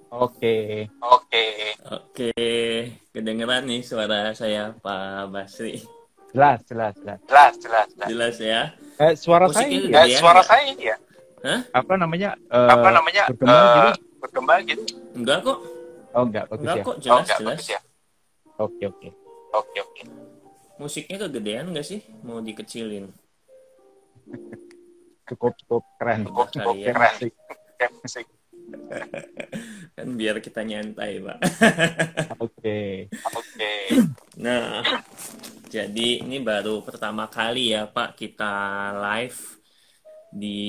Oke, Oke, kedengeran nih suara saya Pak Basri. jelas, jelas, jelas. Jelas ya. Suara saya Musiknya ini ya, kegedean nggak? Hah? apa namanya, bergema gitu? Enggak kok. Oh, enggak, bagus Enggak ya. kok, jelas jelas. Oke, oke. Musiknya kegedean nggak sih? Mau dikecilin? Cukup, cukup keren. Udah kali ya. Kayak musik. Kan biar kita nyantai, Pak. Oke. Nah, jadi ini baru pertama kali ya Pak kita live di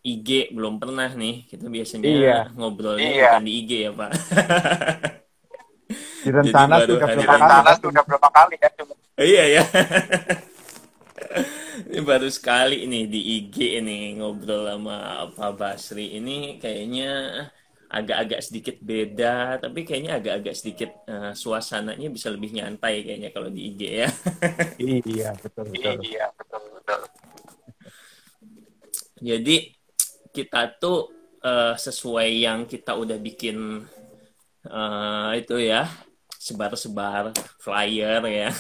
IG, belum pernah nih. Kita Iya, biasanya ngobrolnya bukan di IG ya Pak. di Jadi rencana sih baru udah hari berapa ini. kali ya. Iya ya. Ini baru sekali nih di IG ini ngobrol sama Pak Basri. Ini kayaknya agak-agak sedikit beda, tapi kayaknya agak-agak sedikit suasananya bisa lebih nyantai kayaknya kalau di IG ya. Iya, betul, betul. Jadi kita tuh sesuai yang kita udah bikin itu ya, sebar-sebar flyer ya.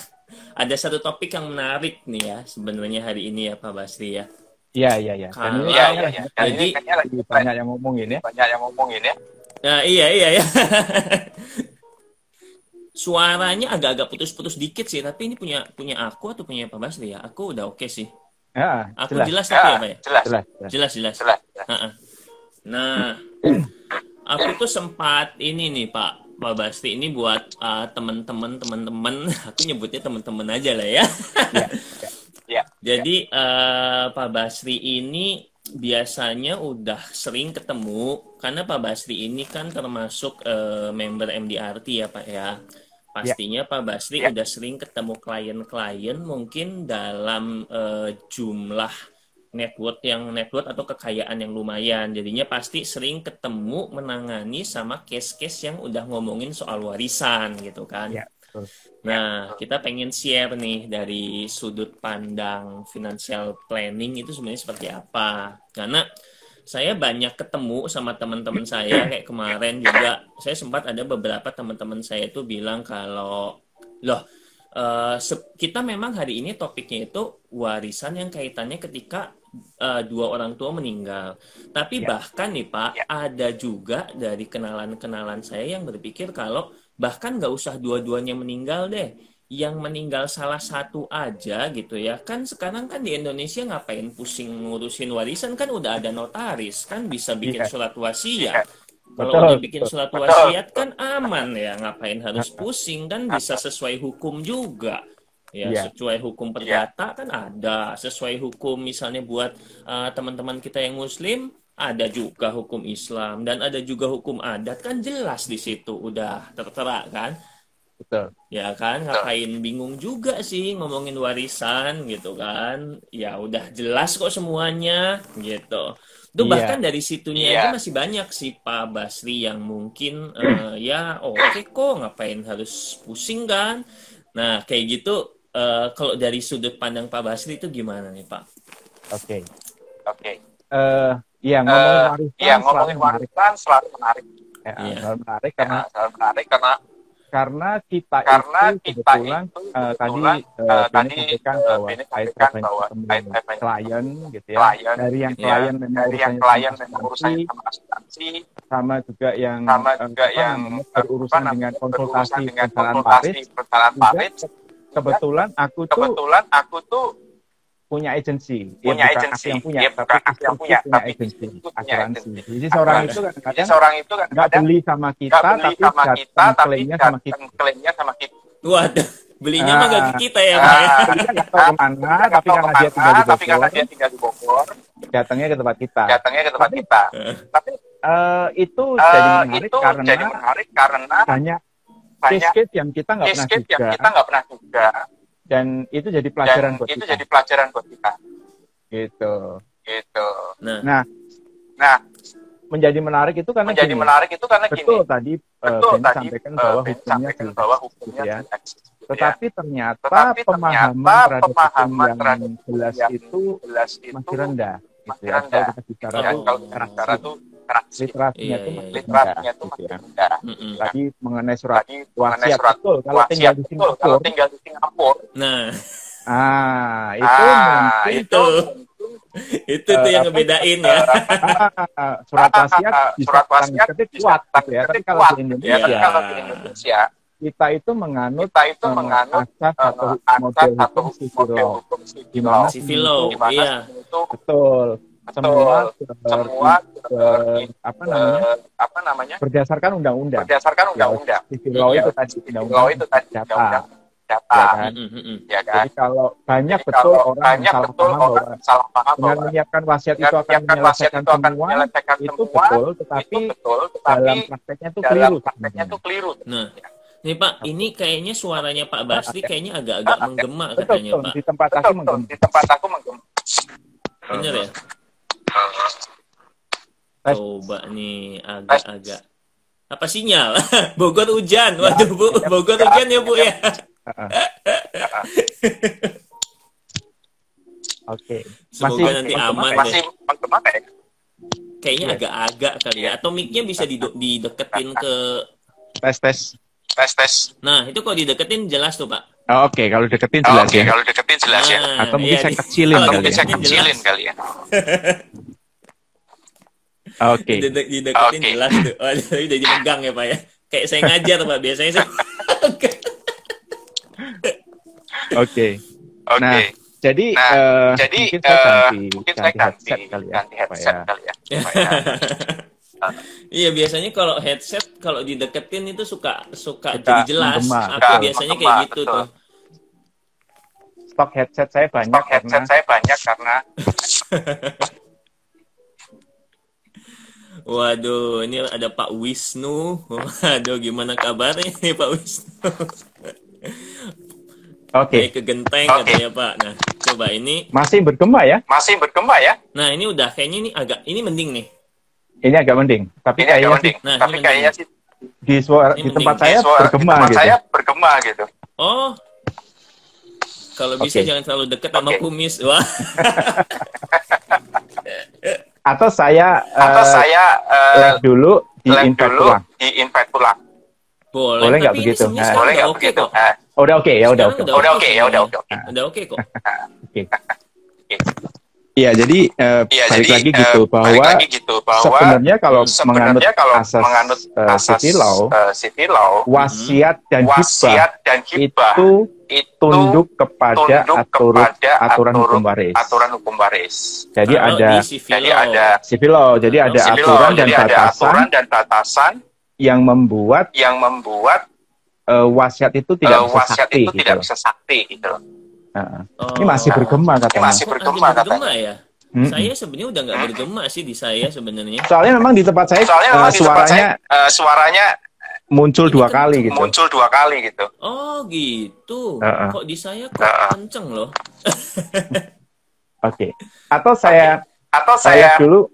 Ada satu topik yang menarik nih ya sebenarnya hari ini ya Pak Basri ya. Iya, iya, iya. Dan Kalau ini kayaknya lagi banyak yang ngomongin ya. nah, iya ya. Suaranya agak-agak putus-putus dikit sih, tapi ini punya punya aku atau punya Pak Basri ya? Aku udah oke sih. Ya, Aku jelas, jelas tapi ya Pak ya? jelas, jelas. Jelas. Ha-ha. Nah, aku tuh sempat ini nih Pak Basri ini buat teman-teman, aku nyebutnya teman-teman aja lah ya. Iya, Jadi Pak Basri ini biasanya udah sering ketemu karena Pak Basri ini kan termasuk member MDRT ya Pak ya. iya, Pastinya Pak Basri udah sering ketemu klien-klien mungkin dalam jumlah network atau kekayaan yang lumayan. Jadinya pasti sering ketemu menangani sama case-case yang udah ngomongin soal warisan gitu kan. iya, betul. Nah, kita pengen share nih dari sudut pandang financial planning itu sebenarnya seperti apa. Karena saya banyak ketemu sama teman-teman saya, kayak kemarin juga saya sempat ada beberapa teman-teman saya itu bilang kalau, loh, kita memang hari ini topiknya itu warisan yang kaitannya ketika dua orang tua meninggal. Tapi Iya, bahkan nih Pak, ada juga dari kenalan-kenalan saya yang berpikir kalau bahkan nggak usah dua-duanya meninggal deh. Yang meninggal salah satu aja gitu ya. Kan sekarang kan di Indonesia ngapain pusing ngurusin warisan, kan udah ada notaris. Kan bisa bikin iya, surat wasiat. Kalau udah betul, bikin betul. surat wasiat kan aman ya. Ngapain harus pusing, kan bisa sesuai hukum juga. Ya, Iya, sesuai hukum perdata kan ada. Sesuai hukum misalnya buat teman-teman kita yang muslim, ada juga hukum Islam dan ada juga hukum adat, kan jelas di situ udah tertera kan. betul. Ya kan, ngapain bingung juga sih ngomongin warisan gitu kan. Ya udah jelas kok semuanya gitu. Itu Iya, bahkan dari situnya aja masih banyak sih Pak Basri yang mungkin ya oke kok, ngapain harus pusing kan. Nah kayak gitu, kalau dari sudut pandang Pak Basri itu gimana nih Pak? oke. Iya, ngomongin warisan selalu menarik. Ya, Iya, selalu menarik karena kita itu kebetulan tadi Beni sampaikan bahwa saya banyak ketemu klien gitu ya. Dari yang klien memang urusannya sama asuransi, sama juga yang berurusan dengan konsultasi perusahaan Paris. Juga kebetulan aku tuh punya agensi, ya bukan aku yang punya, tapi instruktur punya agensi asuransi. Jadi seorang itu kadang-kadang nggak beli sama kita, tapi datang klaimnya sama kita. waduh, belinya mah gak ke kita ya Pak ya. Kita nggak tahu kemana, tapi karena dia tinggal di Bogor, datangnya ke tempat kita. Tapi itu jadi menarik karena banyak case-case yang kita nggak pernah duga, dan itu jadi pelajaran buat kita. Gitu. Nah, Nah, menjadi menarik itu karena gini. Betul tadi Beni sampaikan bahwa hukumnya jelas, gitu ya. Tetapi ternyata pemahaman terhadap hukum yang jelas itu masih rendah, gitu ya. Kalau kita bicara tuh literasinya itu Iya. makin rendah, gitu ya. Tadi mengenai surat wasiat, betul. Kalau tinggal di Singapura, Nah, itu mungkin itu tuh yang ngebedain ya. surat wasiat bisa ketik kuat, gitu ya. Tapi kalau di Indonesia, kita itu menganut asas atau model hukum civil law, Civil law, iya. betul. Semua berdasarkan undang-undang. Civil law itu tadi undang-undang data. Ya kan? Jadi kalau banyak betul orang yang salah paham bahwa dengan menyiapkan wasiat itu akan menyelesaikan semua, itu betul, tetapi dalam prakteknya itu keliru. Nah, nih Pak, ini kayaknya suaranya Pak Basri kayaknya agak-agak menggema katanya Pak. Di tempat aku menggema. Bener ya? Coba nih agak-agak. Apa sinyal? Bogor hujan. Waduh Bu, Bogor hujan ya Bu ya. Oke. Semoga nanti aman deh. Menggema ya? Kayaknya agak-agak kali ya. Atau mic-nya bisa dideketin ke tes. Nah, itu kalau dideketin jelas tuh, Pak. Oke, kalau deketin jelas ya. Atau mungkin saya kecilin kali ya. Oke. Dideketin jelas tuh. Oh, udah dipegang ya, Pak ya. Kayak saya ngajar, Pak. Biasanya saya Oke. Nah, jadi mungkin saya ganti headset kali ya. Iya, biasanya kalau headset kalau dideketin itu suka jadi jelas. Aku biasanya kayak gitu tuh. Stok headset saya banyak karena Waduh, ini ada Pak Wisnu. Waduh, gimana kabarnya nih Pak Wisnu? Oke. Ke genteng katanya Pak. Nah, coba ini masih bergema ya? Nah, ini udah kayaknya ini mending nih. Ini agak mending, tapi kayaknya sih di tempat saya bergema gitu. Oh, kalau bisa jangan terlalu dekat sama kumis, wah. Atau saya lag dulu di invite pulang. Boleh nggak begitu? Boleh nggak begitu? Udah oke ya, udah oke. Udah oke kok. Oke. Iya, jadi balik lagi gitu bahwa sebenarnya kalau menganut asas civil law, wasiat dan hibah itu tunduk kepada aturan hukum waris. Jadi ada civil law, jadi ada aturan dan batasan yang membuat wasiat itu tidak bisa sakti gitu loh. Ini masih bergema katanya. Ya? Saya sebenarnya udah nggak bergema sih di saya sebenarnya. Soalnya memang di tempat saya suaranya muncul dua kali gitu. Oh gitu. Kok di saya kok kenceng loh. Oke. Atau saya dulu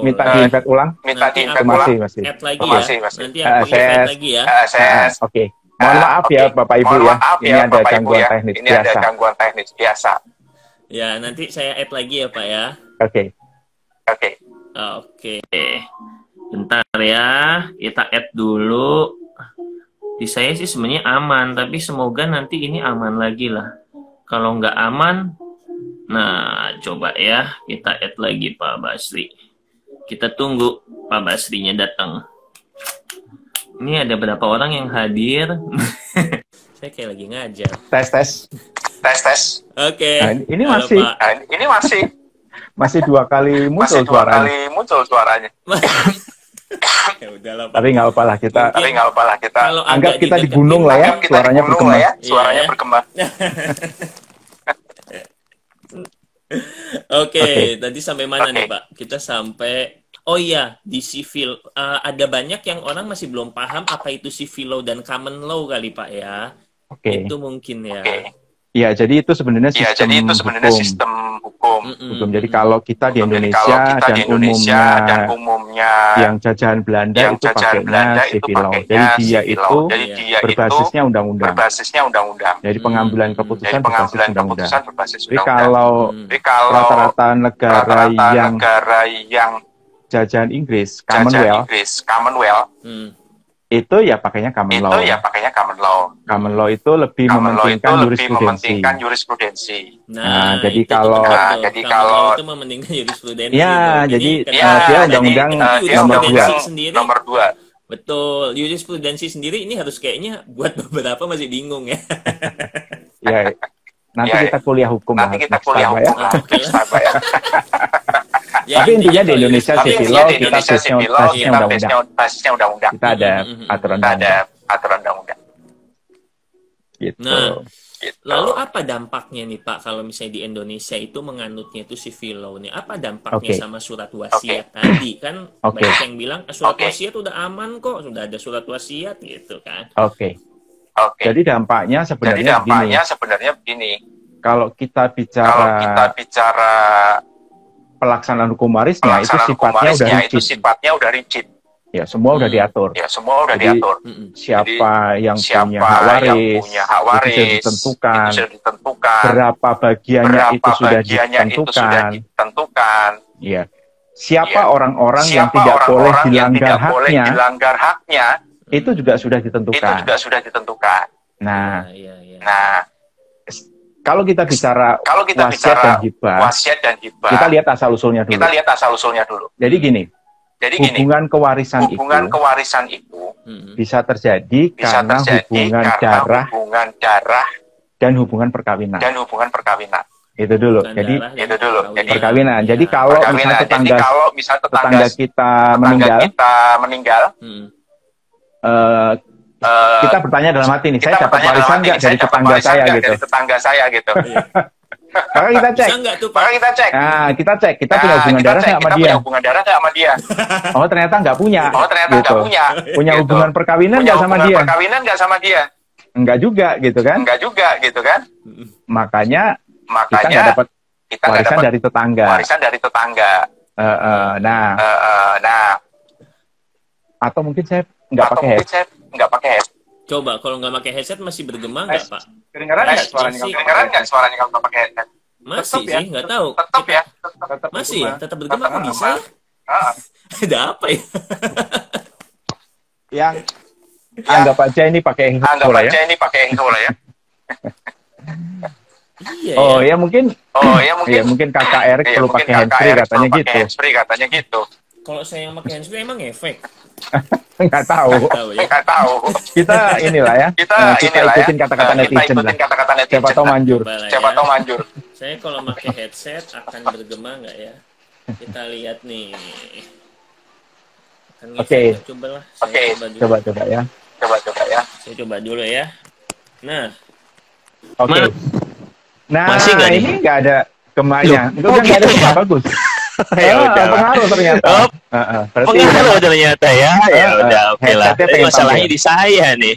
minta di-invite ulang. Masih. Add lagi ya. Nanti aku invite lagi ya. Oke. Mohon maaf ya Bapak Ibu ya. Ini ada gangguan teknis biasa. Ya, nanti saya add lagi ya Pak ya. Oke. Bentar ya. Kita add dulu. Di saya sih sebenarnya aman, tapi semoga nanti ini aman lagi lah. Kalau nggak aman, nah coba ya kita add lagi Pak Basri. Kita tunggu Pak Basrinya datang. Ini ada berapa orang yang hadir? Saya kayak lagi ngajar. Tes. Oke. Nah, ini masih dua kali muncul suaranya. Ya udahlah, Pak. Tapi nggak apa-apa lah kita. Anggap kita di gunung lah ya. Suaranya bergema. Oke, tadi sampai mana nih Pak? Kita sampai oh iya, di civil ada banyak yang orang masih belum paham apa itu civil law dan common law kali Pak ya. Itu mungkin ya. Ya, jadi itu sebenarnya sistem hukum. Jadi kalau kita di Indonesia dan umumnya yang jajahan Belanda itu pakainya civil law. Jadi dia itu berbasisnya undang-undang. Jadi pengambilan keputusan berbasis undang-undang. Jadi kalau rata-rata negara yang jajahan Inggris, Commonwealth, itu ya pakainya common law. Common law itu lebih mementingkan jurisprudensi. Nah, jadi itu kalau itu mementingkan jurisprudensi. Ya, jadi dia undang-undang nomor 2. Betul, jurisprudensi sendiri ini harus kayaknya buat beberapa masih bingung ya. Ya, nanti kita kuliah hukum lah. Tapi intinya di Indonesia civil law kita basisnya undang-undang. Kita ada aturan undang-undang. Gitu. Nah, lalu apa dampaknya nih Pak kalau misalnya di Indonesia itu menganutnya itu civil law nih? Apa dampaknya sama surat wasiat tadi? Kan banyak yang bilang surat wasiat udah aman kok, sudah ada surat wasiat gitu kan. Jadi dampaknya sebenarnya begini. Kalau kita bicara pelaksanaan hukum warisnya itu sifatnya udah rigid. Ya, semua udah diatur. Jadi, siapa yang punya hak waris, itu sudah ditentukan. Berapa bagiannya itu sudah ditentukan. Ya. Siapa orang-orang yang tidak boleh dilanggar haknya, itu juga sudah ditentukan. Nah, kalau kita bicara wasiat dan hibah, kita lihat asal usulnya dulu. Jadi gini, hubungan kewarisan itu bisa terjadi karena hubungan darah dan hubungan perkawinan. Itu dulu. Jadi perkawinan. Jadi kalau misalnya tetangga kita meninggal, kita bertanya dalam hati nih, saya dapat warisan nggak dari tetangga saya gitu. Maka kita cek. Nah, kita punya hubungan darah nggak sama dia? Oh, ternyata nggak punya. Punya hubungan perkawinan nggak sama dia? Enggak juga, gitu kan? Makanya kita nggak dapat warisan dari tetangga. Nah, atau mungkin saya nggak pakai headset. Coba kalau nggak pakai headset masih bergema nggak Pak? Kedengaran nggak suaranya kalau nggak pakai headset? Masih sih, nggak tahu. Masih ya, tetap bergema kok bisa ya? Ada apa ya? Yang anggap aja ini pakai echo lah ya. Iya. Ya mungkin KKR perlu pakai handsfree katanya gitu. Kalau saya yang pakai handsfree emang efek? Nggak tahu. Kita inilah ya. Kita ikutin kata-kata netizen lah. Siapa tahu manjur. Saya kalau pakai headset akan bergema nggak ya? Kita lihat nih. Oke. Coba ya. Saya coba dulu ya. Nah. Oke. Nah, masih nggak ini nggak ada gemanya. Itu kan nggak ada gema bagus. Pengaruh ternyata. Pengaruh ternyata ya. Ya udah, oke lah. Masalahnya di saya nih.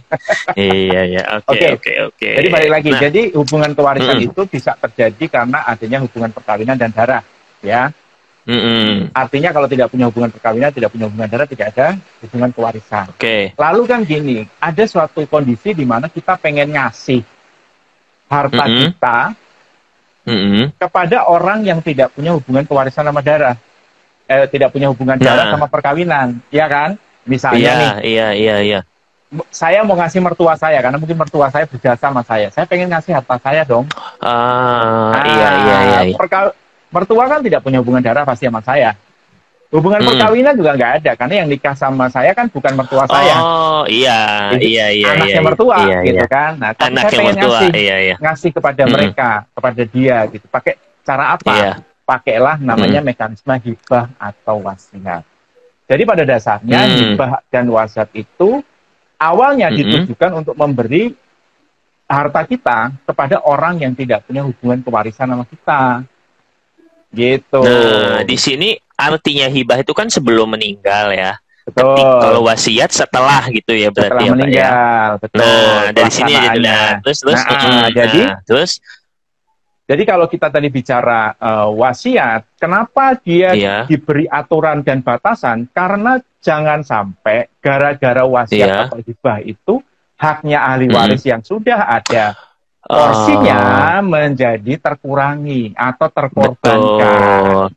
Iya. Oke. Jadi balik lagi. Jadi hubungan kewarisan itu bisa terjadi karena adanya hubungan perkawinan dan darah, ya. Artinya kalau tidak punya hubungan perkawinan, tidak punya hubungan darah, tidak ada hubungan kewarisan. Lalu kan gini, ada suatu kondisi di mana kita pengen ngasih harta kita kepada orang yang tidak punya hubungan kewarisan sama darah, tidak punya hubungan darah sama perkawinan, ya kan? Misalnya Iya. Saya mau ngasih mertua saya karena mungkin mertua saya berjasa sama saya. Saya pengen ngasih harta saya dong. Iya. Mertua kan tidak punya hubungan darah pasti sama saya. Hubungan perkawinan juga nggak ada karena yang nikah sama saya kan bukan mertua saya. Iya. Anaknya mertua, gitu kan. Nah, tapi saya pengen ngasih kepada mereka, kepada dia, gitu. Pakai cara apa? Pakailah namanya mekanisme hibah atau wasiat. Jadi pada dasarnya hibah dan wasiat itu awalnya ditujukan untuk memberi harta kita kepada orang yang tidak punya hubungan kewarisan sama kita. Gitu. Nah, di sini artinya hibah itu kan sebelum meninggal ya. Betul. Kalau wasiat setelah gitu ya berarti setelah ya, meninggal. Pak, ya? Betul. Nah, dari sini terus. Jadi kalau kita tadi bicara wasiat, kenapa dia diberi aturan dan batasan? Karena jangan sampai gara-gara wasiat atau hibah itu haknya ahli waris yang sudah ada porsinya menjadi terkurangi atau terkorbankan.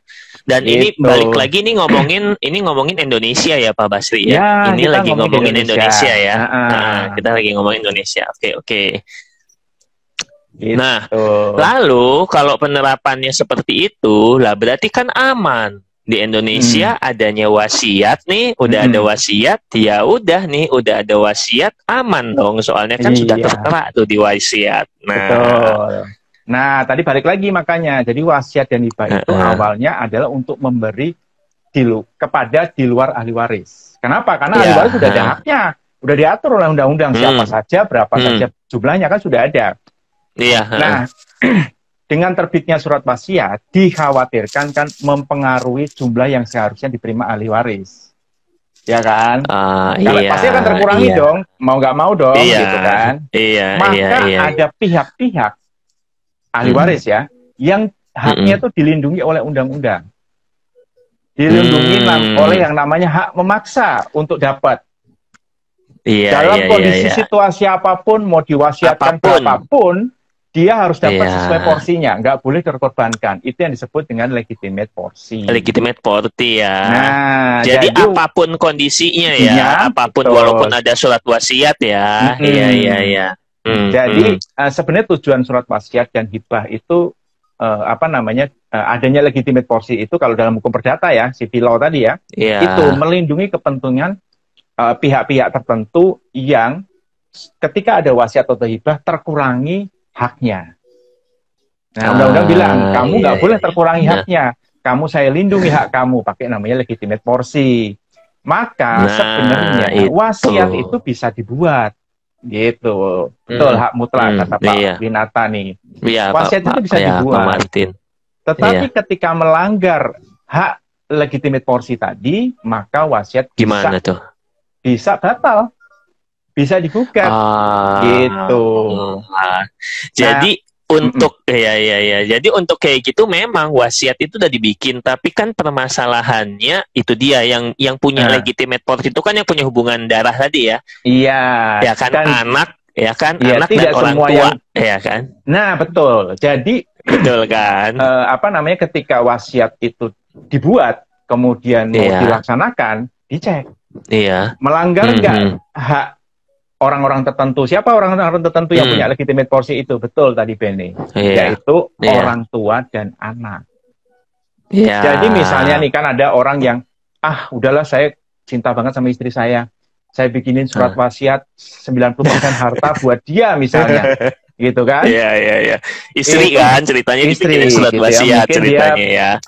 Dan ini balik lagi nih ngomongin Indonesia ya Pak Basri ya. Ya, ini kita lagi ngomongin Indonesia ya. Nah, kita lagi ngomongin Indonesia. Oke. Gitu. Nah, lalu kalau penerapannya seperti itu, lah berarti kan aman. Di Indonesia adanya wasiat nih, udah ada wasiat, ya udah nih, udah ada wasiat, aman dong. Soalnya kan sudah tertera tuh di wasiat. Nah, betul. Nah, tadi balik lagi makanya. Jadi wasiat dan hibah itu awalnya adalah untuk memberi kepada di luar ahli waris. Kenapa? Karena ahli waris sudah ada haknya, udah diatur oleh undang-undang siapa saja, berapa saja jumlahnya kan sudah ada. Nah, dengan terbitnya surat wasiat dikhawatirkan kan mempengaruhi jumlah yang seharusnya diterima ahli waris, ya kan? Pasti akan terkurangi dong, mau nggak mau dong, gitu kan? Maka ada pihak-pihak ahli waris ya, yang haknya itu dilindungi oleh undang-undang, dilindungi oleh yang namanya hak memaksa untuk dapat. Dalam kondisi situasi apapun, mau diwasiatkan berapapun, dia harus dapat sesuai porsinya, nggak boleh terkorbankan. Itu yang disebut dengan legitimate porsi. Legitimate porsi ya. Nah, jadi apapun kondisinya ya, apapun walaupun ada surat wasiat ya. Iya. Jadi sebenarnya tujuan surat wasiat dan hibah itu adanya legitimate porsi itu kalau dalam hukum perdata ya, civil law tadi ya, itu melindungi kepentingan pihak-pihak tertentu yang ketika ada wasiat atau hibah terkurangi haknya. Nah, undang-undang bilang kamu nggak boleh terkurangi haknya. Kamu saya lindungi hak kamu, pakai namanya legitimate porsi. Maka sebenarnya wasiat itu bisa dibuat, gitu. Betul, hak mutlak kata Pak Winata nih. Wasiat itu bisa dibuat. Tetapi ketika melanggar hak legitimate porsi tadi, maka wasiat bisa batal. Bisa digugat, gitu. Jadi untuk jadi untuk kayak gitu memang wasiat itu udah dibikin, tapi kan permasalahannya itu dia yang punya legitimate porsi itu kan yang punya hubungan darah tadi ya. Iya. Ya kan anak, ya kan anak dan orang tua, ya kan. Nah betul. Jadi betul kan. Ketika wasiat itu dibuat, kemudian mau dilaksanakan, dicek. Iya. Melanggar nggak hak orang-orang tertentu. Siapa orang-orang tertentu yang punya legitimate porsi itu? Betul tadi Benny. Yaitu orang tua dan anak. Jadi misalnya nih kan ada orang yang udahlah saya cinta banget sama istri saya. Saya bikinin surat wasiat 90% harta buat dia misalnya. Gitu kan? Iya. Istri kan ceritanya dibikinin surat wasiat ceritanya ya.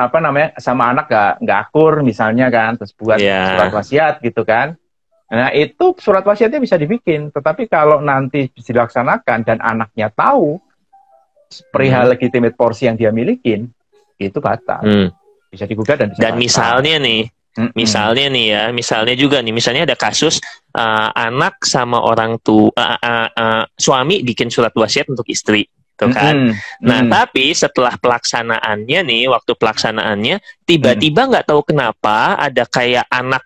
Sama anak nggak akur misalnya kan, terus buat surat wasiat gitu kan. Nah, itu surat wasiatnya bisa dibikin, tetapi kalau nanti dilaksanakan dan anaknya tahu perihal legitimate porsi yang dia milikin, itu batal. Bisa digugat dan bisa batal. Misalnya nih, misalnya juga nih, misalnya ada kasus anak sama orang tua, suami bikin surat wasiat untuk istri. Kan? Tapi setelah pelaksanaannya nih, waktu pelaksanaannya tiba-tiba nggak tahu kenapa ada kayak anak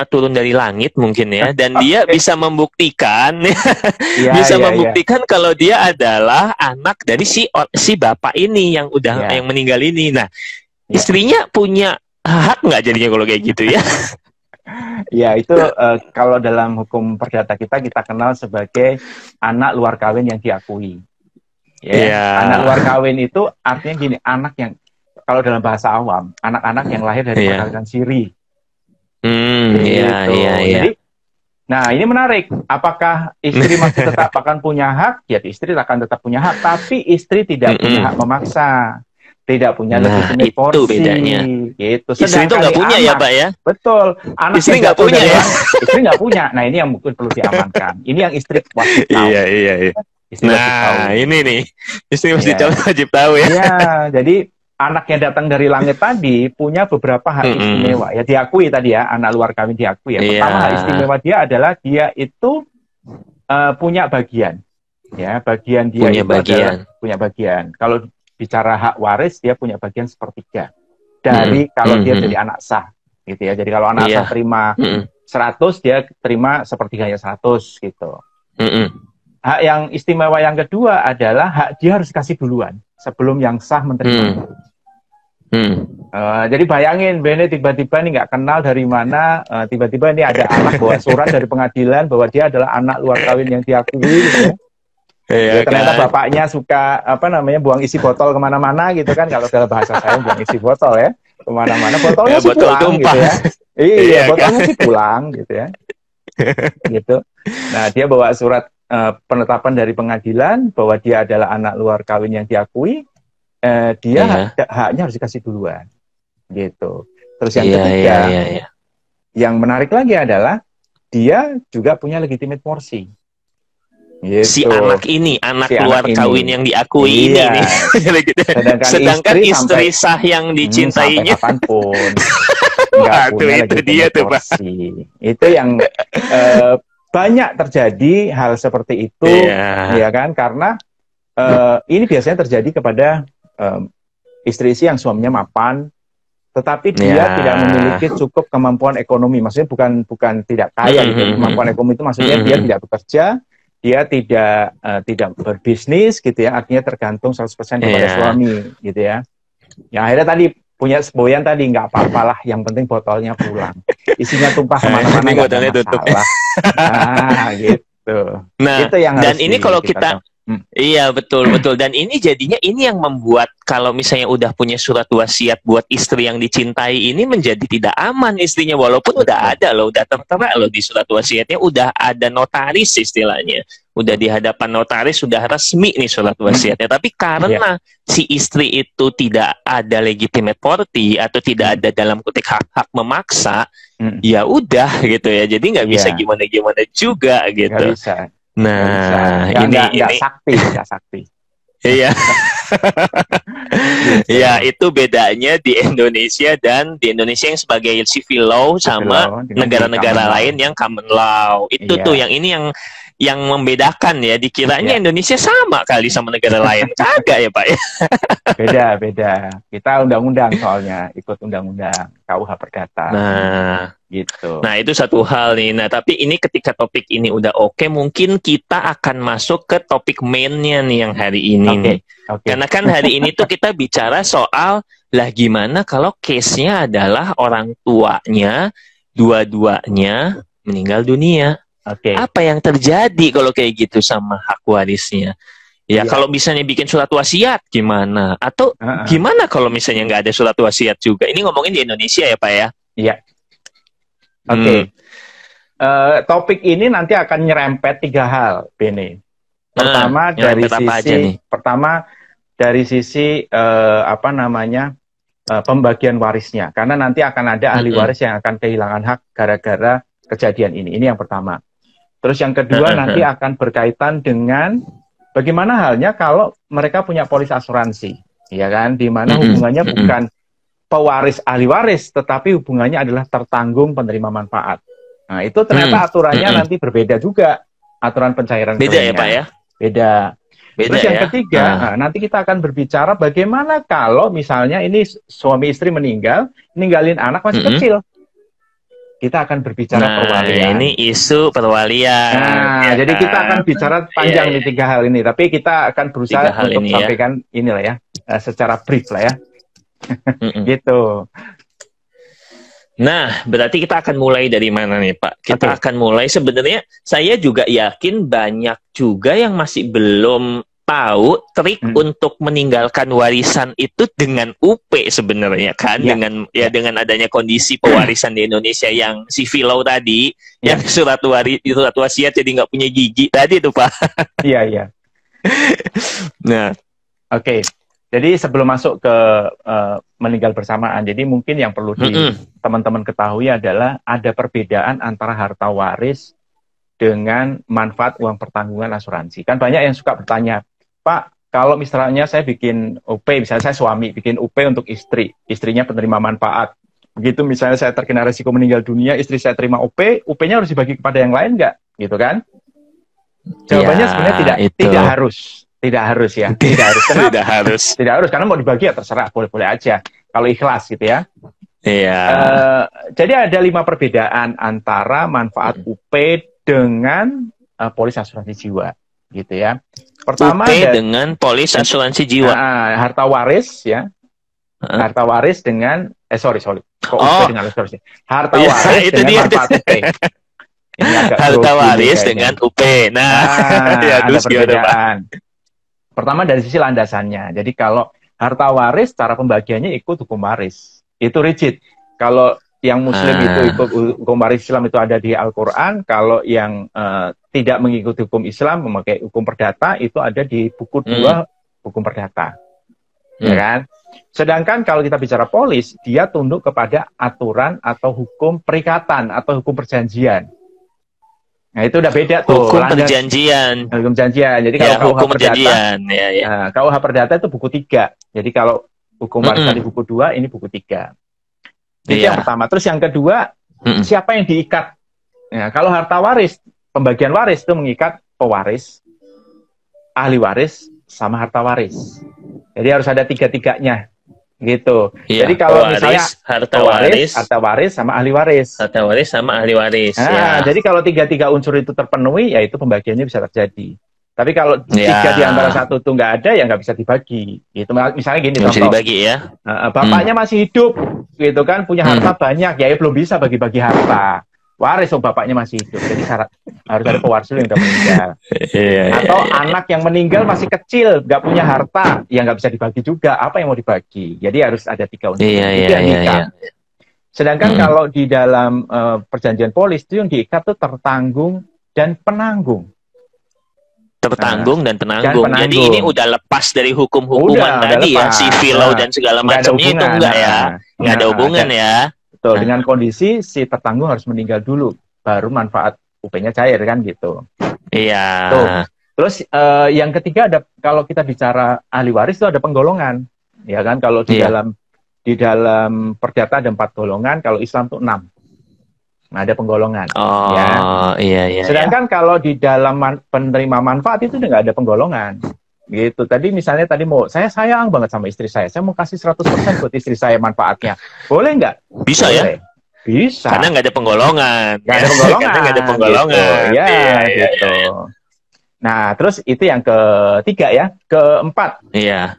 turun dari langit mungkin ya, dan dia bisa membuktikan membuktikan kalau dia adalah anak dari si bapak ini yang udah yang meninggal ini. Nah, istrinya punya hak nggak jadinya kalau kayak gitu ya? Ya itu kalau dalam hukum perdata kita kenal sebagai anak luar kawin yang diakui. Anak luar kawin itu artinya gini, anak yang kalau dalam bahasa awam, anak-anak yang lahir dari perkawinan siri. Jadi, nah ini menarik. Apakah istri masih tetap akan punya hak? Ya istri akan tetap punya hak, tapi istri tidak punya hak memaksa, tidak punya legitimate porsi. Itu bedanya. Gitu. Istri itu nggak punya ya Pak ya? Betul. Anak istri nggak punya ya? Istri nggak punya. Nah ini yang mungkin perlu diamankan. Ini yang istri wajib tahu. Iya. Ini nih, istri wajib tahu ya. Iya, jadi anak yang datang dari langit tadi punya beberapa hak istimewa. Ya diakui tadi ya, anak luar kawin diakui ya. Pertama hak istimewa dia adalah dia itu punya bagian. Ya, bagian dia punya bagian. Kalau bicara hak waris, dia punya bagian sepertiga dari kalau dia jadi anak sah, gitu ya. Jadi kalau anak sah terima 100, dia terima sepertiganya 100 gitu. Hak yang istimewa yang kedua adalah hak dia harus kasih duluan sebelum yang sah menerima. Jadi bayangin, Bene tiba-tiba nih nggak kenal dari mana, tiba-tiba ini ada anak bawa surat dari pengadilan bahwa dia adalah anak luar kawin yang diakui, gitu ya. Ya, ternyata bapaknya suka buang isi botol kemana-mana gitu kan, kalau dalam bahasa saya buang isi botol ya kemana-mana, botolnya sih botol pulang tumpah. gitu ya. Iya, botolnya sih pulang gitu ya. Gitu. Nah, dia bawa surat penetapan dari pengadilan bahwa dia adalah anak luar kawin yang diakui, dia haknya harus dikasih duluan. Gitu. Terus yang ketiga, yang menarik lagi adalah dia juga punya legitimate porsi. Gitu. Si anak ini, anak luar kawin yang diakui ini nih. Sedangkan istri sah yang dicintainya sampai kapanpun nggak punya legitimate porsi. Itu yang banyak terjadi hal seperti itu, ya kan? Karena ini biasanya terjadi kepada istri-istri yang suaminya mapan, tetapi dia tidak memiliki cukup kemampuan ekonomi. Maksudnya bukan tidak kaya, gitu. Kemampuan ekonomi itu maksudnya dia tidak bekerja, dia tidak berbisnis, gitu ya. Artinya tergantung 100% kepada suami, gitu ya. Ya akhirnya tadi punya semboyan tadi, nggak apa-apalah, yang penting botolnya pulang. Isinya tumpah kemana-mana nggak ada masalah. Nah, gitu. Nah, itu yang dan ini kalau kita iya, betul. Dan ini jadinya ini yang membuat kalau misalnya udah punya surat wasiat buat istri yang dicintai ini menjadi tidak aman istrinya, walaupun udah ada loh, udah tertera loh di surat wasiatnya, udah ada notaris istilahnya. Udah di hadapan notaris, sudah resmi nih surat wasiatnya. Tapi karena si istri itu tidak ada legitimate property atau tidak ada dalam kutip hak memaksa, ya udah gitu ya. Jadi nggak bisa gimana-gimana juga gitu. Nggak bisa. Nah, nggak sakti. Iya. Ya, itu bedanya di Indonesia dan di Indonesia yang sebagai civil law sama negara-negara lain yang common law. Itu tuh yang ini yang membedakan ya. Dikiranya Indonesia sama kali sama negara lain. Kagak ya, Pak ya. Beda. Kita undang-undang soalnya, ikut undang-undang KUH Perdata. Nah, gitu. Nah, itu satu hal nih. Nah, tapi ini ketika topik ini udah oke, mungkin kita akan masuk ke topik mainnya nih yang hari ini nih. Karena kan hari ini tuh kita bicara soal lah gimana kalau case-nya adalah orang tuanya dua-duanya meninggal dunia. Apa yang terjadi kalau kayak gitu sama hak warisnya? Ya, kalau misalnya bikin surat wasiat gimana? Atau gimana kalau misalnya nggak ada surat wasiat juga? Ini ngomongin di Indonesia ya, Pak ya? Iya. Topik ini nanti akan nyerempet 3 hal, Bene. Pertama dari sisi pembagian warisnya, karena nanti akan ada ahli waris yang akan kehilangan hak gara-gara kejadian ini. Ini yang pertama. Terus yang kedua nanti akan berkaitan dengan bagaimana halnya kalau mereka punya polis asuransi, ya kan? Di mana hubungannya bukan pewaris ahli waris, tetapi hubungannya adalah tertanggung penerima manfaat. Nah, itu ternyata aturannya nanti berbeda juga, aturan pencairan beda ya, Pak ya? Beda. Terus yang ketiga, nanti kita akan berbicara bagaimana kalau misalnya ini suami istri ninggalin anak masih kecil. Kita akan berbicara perwalian. Ini isu perwalian. Nah, jadi kita akan bicara panjang di 3 hal ini, tapi kita akan berusaha untuk sampaikan inilah ya, secara brief lah ya. Gitu. Nah, berarti kita akan mulai dari mana nih, Pak? Kita akan mulai, sebenarnya saya juga yakin banyak juga yang masih belum tahu trik untuk meninggalkan warisan itu dengan UP sebenarnya kan, dengan adanya kondisi pewarisan di Indonesia yang civil law tadi, yang surat wasiat jadi nggak punya gigi tadi tuh, Pak. Iya. Nah, jadi sebelum masuk ke meninggal bersamaan, jadi mungkin yang perlu teman-teman ketahui adalah ada perbedaan antara harta waris dengan manfaat uang pertanggungan asuransi. Kan banyak yang suka bertanya, Pak, kalau misalnya saya bikin UP, misalnya saya suami bikin UP untuk istrinya penerima manfaat. Begitu misalnya saya terkena risiko meninggal dunia, istri saya terima UP, UP-nya harus dibagi kepada yang lain nggak? Gitu kan? Jawabannya sebenarnya tidak harus. Tidak harus ya. Tidak harus. Kenapa? Tidak harus, karena mau dibagi ya terserah, boleh-boleh aja. Kalau ikhlas gitu ya. Iya. Jadi ada 5 perbedaan antara manfaat UP dengan polis asuransi jiwa, gitu ya. Pertama UP dengan polis asuransi jiwa. Harta waris ya. Harta waris dengan sorry. Kok dengan sorry. Harta waris itu dengan dia. manfaat UP. Ini agak Harta waris kayaknya. dengan UP. Nah, ya, ada terus perbedaan. Pertama dari sisi landasannya. Jadi kalau harta waris, cara pembagiannya ikut hukum waris. Itu rigid. Kalau yang Muslim itu ikut hukum waris Islam itu ada di Al-Quran. Kalau yang tidak mengikuti hukum Islam, memakai hukum perdata, itu ada di buku 2 hukum perdata. Ya kan? Sedangkan kalau kita bicara polis, dia tunduk kepada aturan atau hukum perikatan atau hukum perjanjian. Nah, itu udah beda tuh. Hukum perjanjian. Hukum perjanjian. Jadi ya, kalau hukum perjanjian. KUH Perdata itu buku 3. Jadi kalau hukum waris tadi buku 2, ini buku 3. Itu yang pertama. Terus yang kedua, siapa yang diikat? Ya, kalau harta waris, pembagian waris itu mengikat pewaris, ahli waris, sama harta waris. Jadi harus ada 3-3-nya. Gitu. Ya, jadi kalau pewaris, misalnya harta waris sama ahli waris. Harta waris sama ahli waris. Nah, jadi kalau 3 unsur itu terpenuhi, ya itu pembagiannya bisa terjadi. Tapi kalau 3 di antara 1 itu nggak ada, ya nggak bisa dibagi. Gitu. Misalnya gini, contoh. Bisa dibagi ya. Bapaknya masih hidup, gitu kan, punya harta banyak, ya belum bisa bagi-bagi harta. Waris, bapaknya masih hidup. Jadi harus ada pewaris yang udah meninggal. Atau anak yang meninggal masih kecil, nggak punya harta, ya nggak bisa dibagi juga. Apa yang mau dibagi? Jadi harus ada 3 unsur. Sedangkan kalau di dalam perjanjian polis itu yang diikat itu tertanggung dan penanggung. Tertanggung dan penanggung. Jadi ini udah lepas dari hukum-hukuman tadi ya, civil law dan segala macamnya itu enggak ya, nggak ada hubungan ya. Betul, dengan kondisi si tertanggung harus meninggal dulu, baru manfaat UP-nya cair kan gitu. Iya. Tuh. Terus yang ketiga ada, kalau kita bicara ahli waris itu ada penggolongan, ya kan? Kalau di dalam perdata ada 4 golongan, kalau Islam tuh 6. Nah, ada penggolongan. Iya. Sedangkan kalau di dalam penerima manfaat itu nggak ada penggolongan. Gitu. Misalnya saya sayang banget sama istri saya mau kasih 100% buat istri saya manfaatnya. Boleh nggak? Bisa. Boleh. Ya? Bisa. Karena nggak ada penggolongan. Nggak ada penggolongan. Karena nggak ada penggolongan. Gitu. Gitu. Nah, terus itu yang ketiga ya. Keempat. Iya.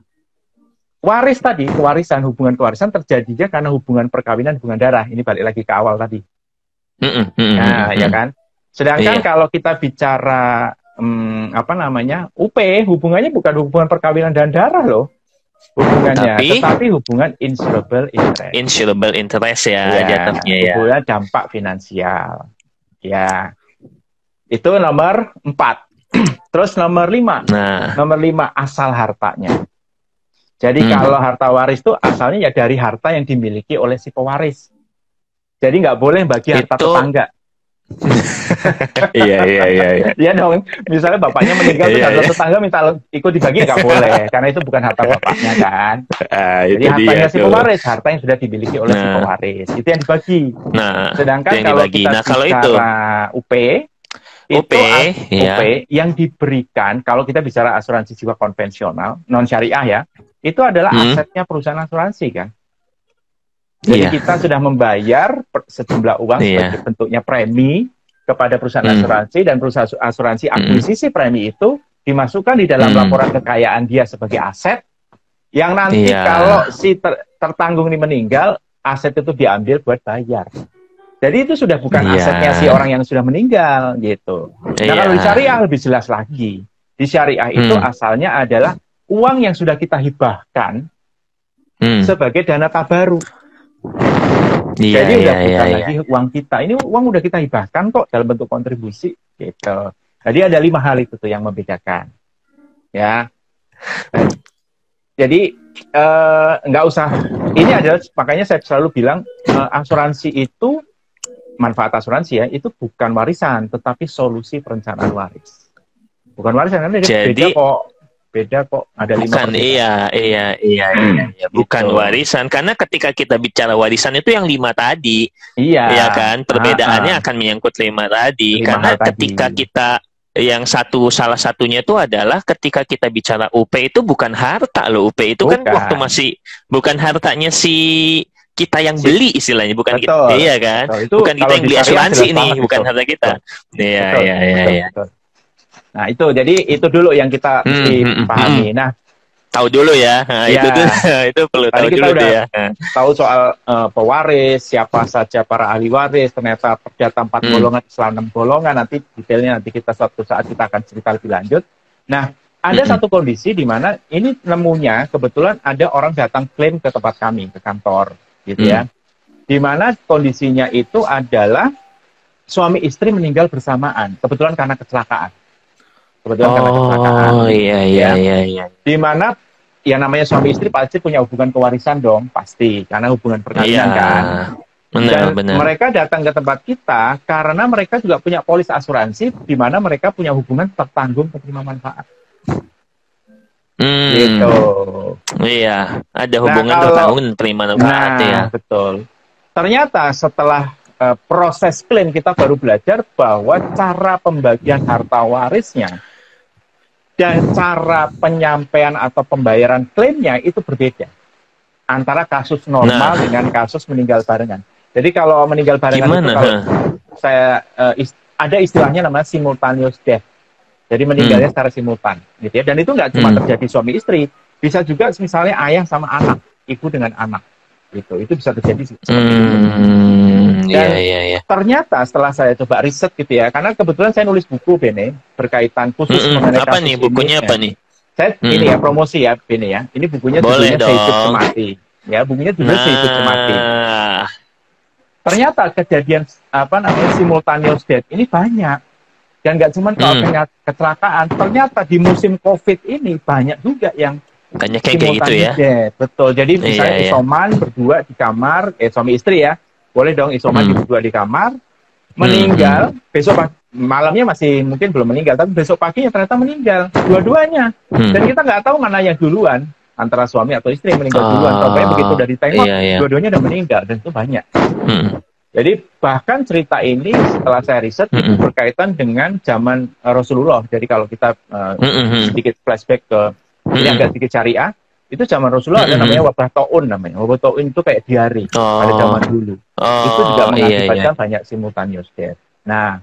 Waris tadi, hubungan kewarisan terjadinya karena hubungan perkawinan, hubungan darah. Ini balik lagi ke awal tadi. Nah, ya kan? Sedangkan kalau kita bicara UP, hubungannya bukan hubungan perkawinan dan darah loh. Hubungannya, tetapi hubungan insurable interest. Insurable interest ya, jatuhnya ya. Hubungan dampak finansial. Ya. Itu nomor 4. Terus nomor 5. Nah. Nomor 5, asal hartanya. Jadi kalau harta waris itu asalnya ya dari harta yang dimiliki oleh si pewaris. Jadi nggak boleh bagi harta tetangga. Iya. Iya dong. Misalnya bapaknya meninggal, tetangga minta ikut dibagi, nggak boleh, karena itu bukan harta bapaknya kan. Jadi hartanya si pewaris, harta yang sudah dimiliki oleh si pewaris, itu yang dibagi. Sedangkan kalau kita bicara UP yang diberikan, kalau kita bicara asuransi jiwa konvensional non syariah ya, itu adalah asetnya perusahaan asuransi kan. Jadi kita sudah membayar sejumlah uang sebagai bentuknya premi kepada perusahaan asuransi, dan perusahaan asuransi akuisisi premi itu dimasukkan di dalam laporan kekayaan dia sebagai aset, yang nanti kalau si tertanggung ini meninggal, aset itu diambil buat bayar. Jadi itu sudah bukan asetnya si orang yang sudah meninggal gitu. Nah kalau di syariah lebih jelas lagi. Di syariah itu asalnya adalah uang yang sudah kita hibahkan sebagai dana tabaruk. Jadi udah bukan lagi uang kita. Ini uang udah kita hibahkan kok dalam bentuk kontribusi gitu. Jadi ada 5 hal itu tuh yang membedakan. Ya. Jadi nggak usah. Ini adalah makanya saya selalu bilang asuransi itu, manfaat asuransi ya, itu bukan warisan, tetapi solusi perencanaan waris. Bukan warisan, karena beda kok ada 5%. Bukan, iya. Bukan gitu. Warisan, karena ketika kita bicara warisan itu yang 5 tadi, ya kan, perbedaannya akan menyangkut 5 tadi, karena ketika kita yang salah satunya itu adalah ketika kita bicara UP itu bukan harta loh, UP itu kan waktu masih bukan hartanya si kita yang beli istilahnya, bukan kita, iya kan, bukan kita yang beli asuransi ini, bukan harta kita. Iya. Nah itu, jadi itu dulu yang kita mesti pahami. Nah tahu dulu ya. Nah, Ya. itu perlu Tadi tahu kita dulu udah deh ya. tahu soal pewaris, siapa saja para ahli waris, ternyata perdata 4 golongan, Islam 6 golongan, nanti detailnya nanti kita suatu saat kita akan cerita lebih lanjut. Nah, ada satu kondisi di mana ini nemunya kebetulan ada orang datang klaim ke tempat kami, ke kantor, gitu ya. Di mana kondisinya itu adalah suami istri meninggal bersamaan, kebetulan karena kecelakaan. Oh iya. Di mana ya namanya suami istri pasti punya hubungan kewarisan dong, pasti karena hubungan perkawinan kan. Dan mereka datang ke tempat kita karena mereka juga punya polis asuransi di mana mereka punya hubungan tertanggung penerima manfaat. Gitu. Iya, ada hubungan tertanggung penerima manfaat ya. Betul. Ternyata setelah proses klaim kita baru belajar bahwa cara pembagian harta warisnya dan cara penyampaian atau pembayaran klaimnya itu berbeda antara kasus normal dengan kasus meninggal barengan. Jadi kalau meninggal barengan itu kalau saya ada istilahnya namanya simultaneous death. Jadi meninggalnya secara simultan, gitu ya. Dan itu nggak cuma terjadi suami istri, bisa juga misalnya ayah sama anak, ibu dengan anak, gitu. Itu bisa terjadi seperti itu. Dan ternyata setelah saya coba riset gitu ya, karena kebetulan saya nulis buku Bene berkaitan khusus mengenai apa kasus nih bukunya ini, apa nih? Saya ini ya promosi ya Bene ya. Ini bukunya judulnya Sehidup Semati. Ya, bukunya judulnya Sehidup Semati. Ternyata kejadian simultaneous death ini banyak. Dan nggak cuma kalau kecelakaan, ternyata di musim COVID ini banyak juga yang banyak kayak gitu ya. Death. Betul. Jadi misalnya isoman berdua di kamar, suami istri ya. Boleh dong isoman berdua di kamar, meninggal, besok malamnya masih mungkin belum meninggal, tapi besok paginya ternyata meninggal, dua-duanya. Dan kita nggak tahu mana yang duluan, antara suami atau istri yang meninggal duluan. Pokoknya begitu udah ditengok, dua-duanya udah meninggal, dan itu banyak. Jadi bahkan cerita ini setelah saya riset itu berkaitan dengan zaman Rasulullah. Jadi kalau kita sedikit flashback ke ini agak sedikit syariah, itu zaman Rasulullah ada namanya wabah taun namanya. Wabah taun itu kayak diare pada zaman dulu. Itu juga mengakibatkan banyak simultaneous death. Nah,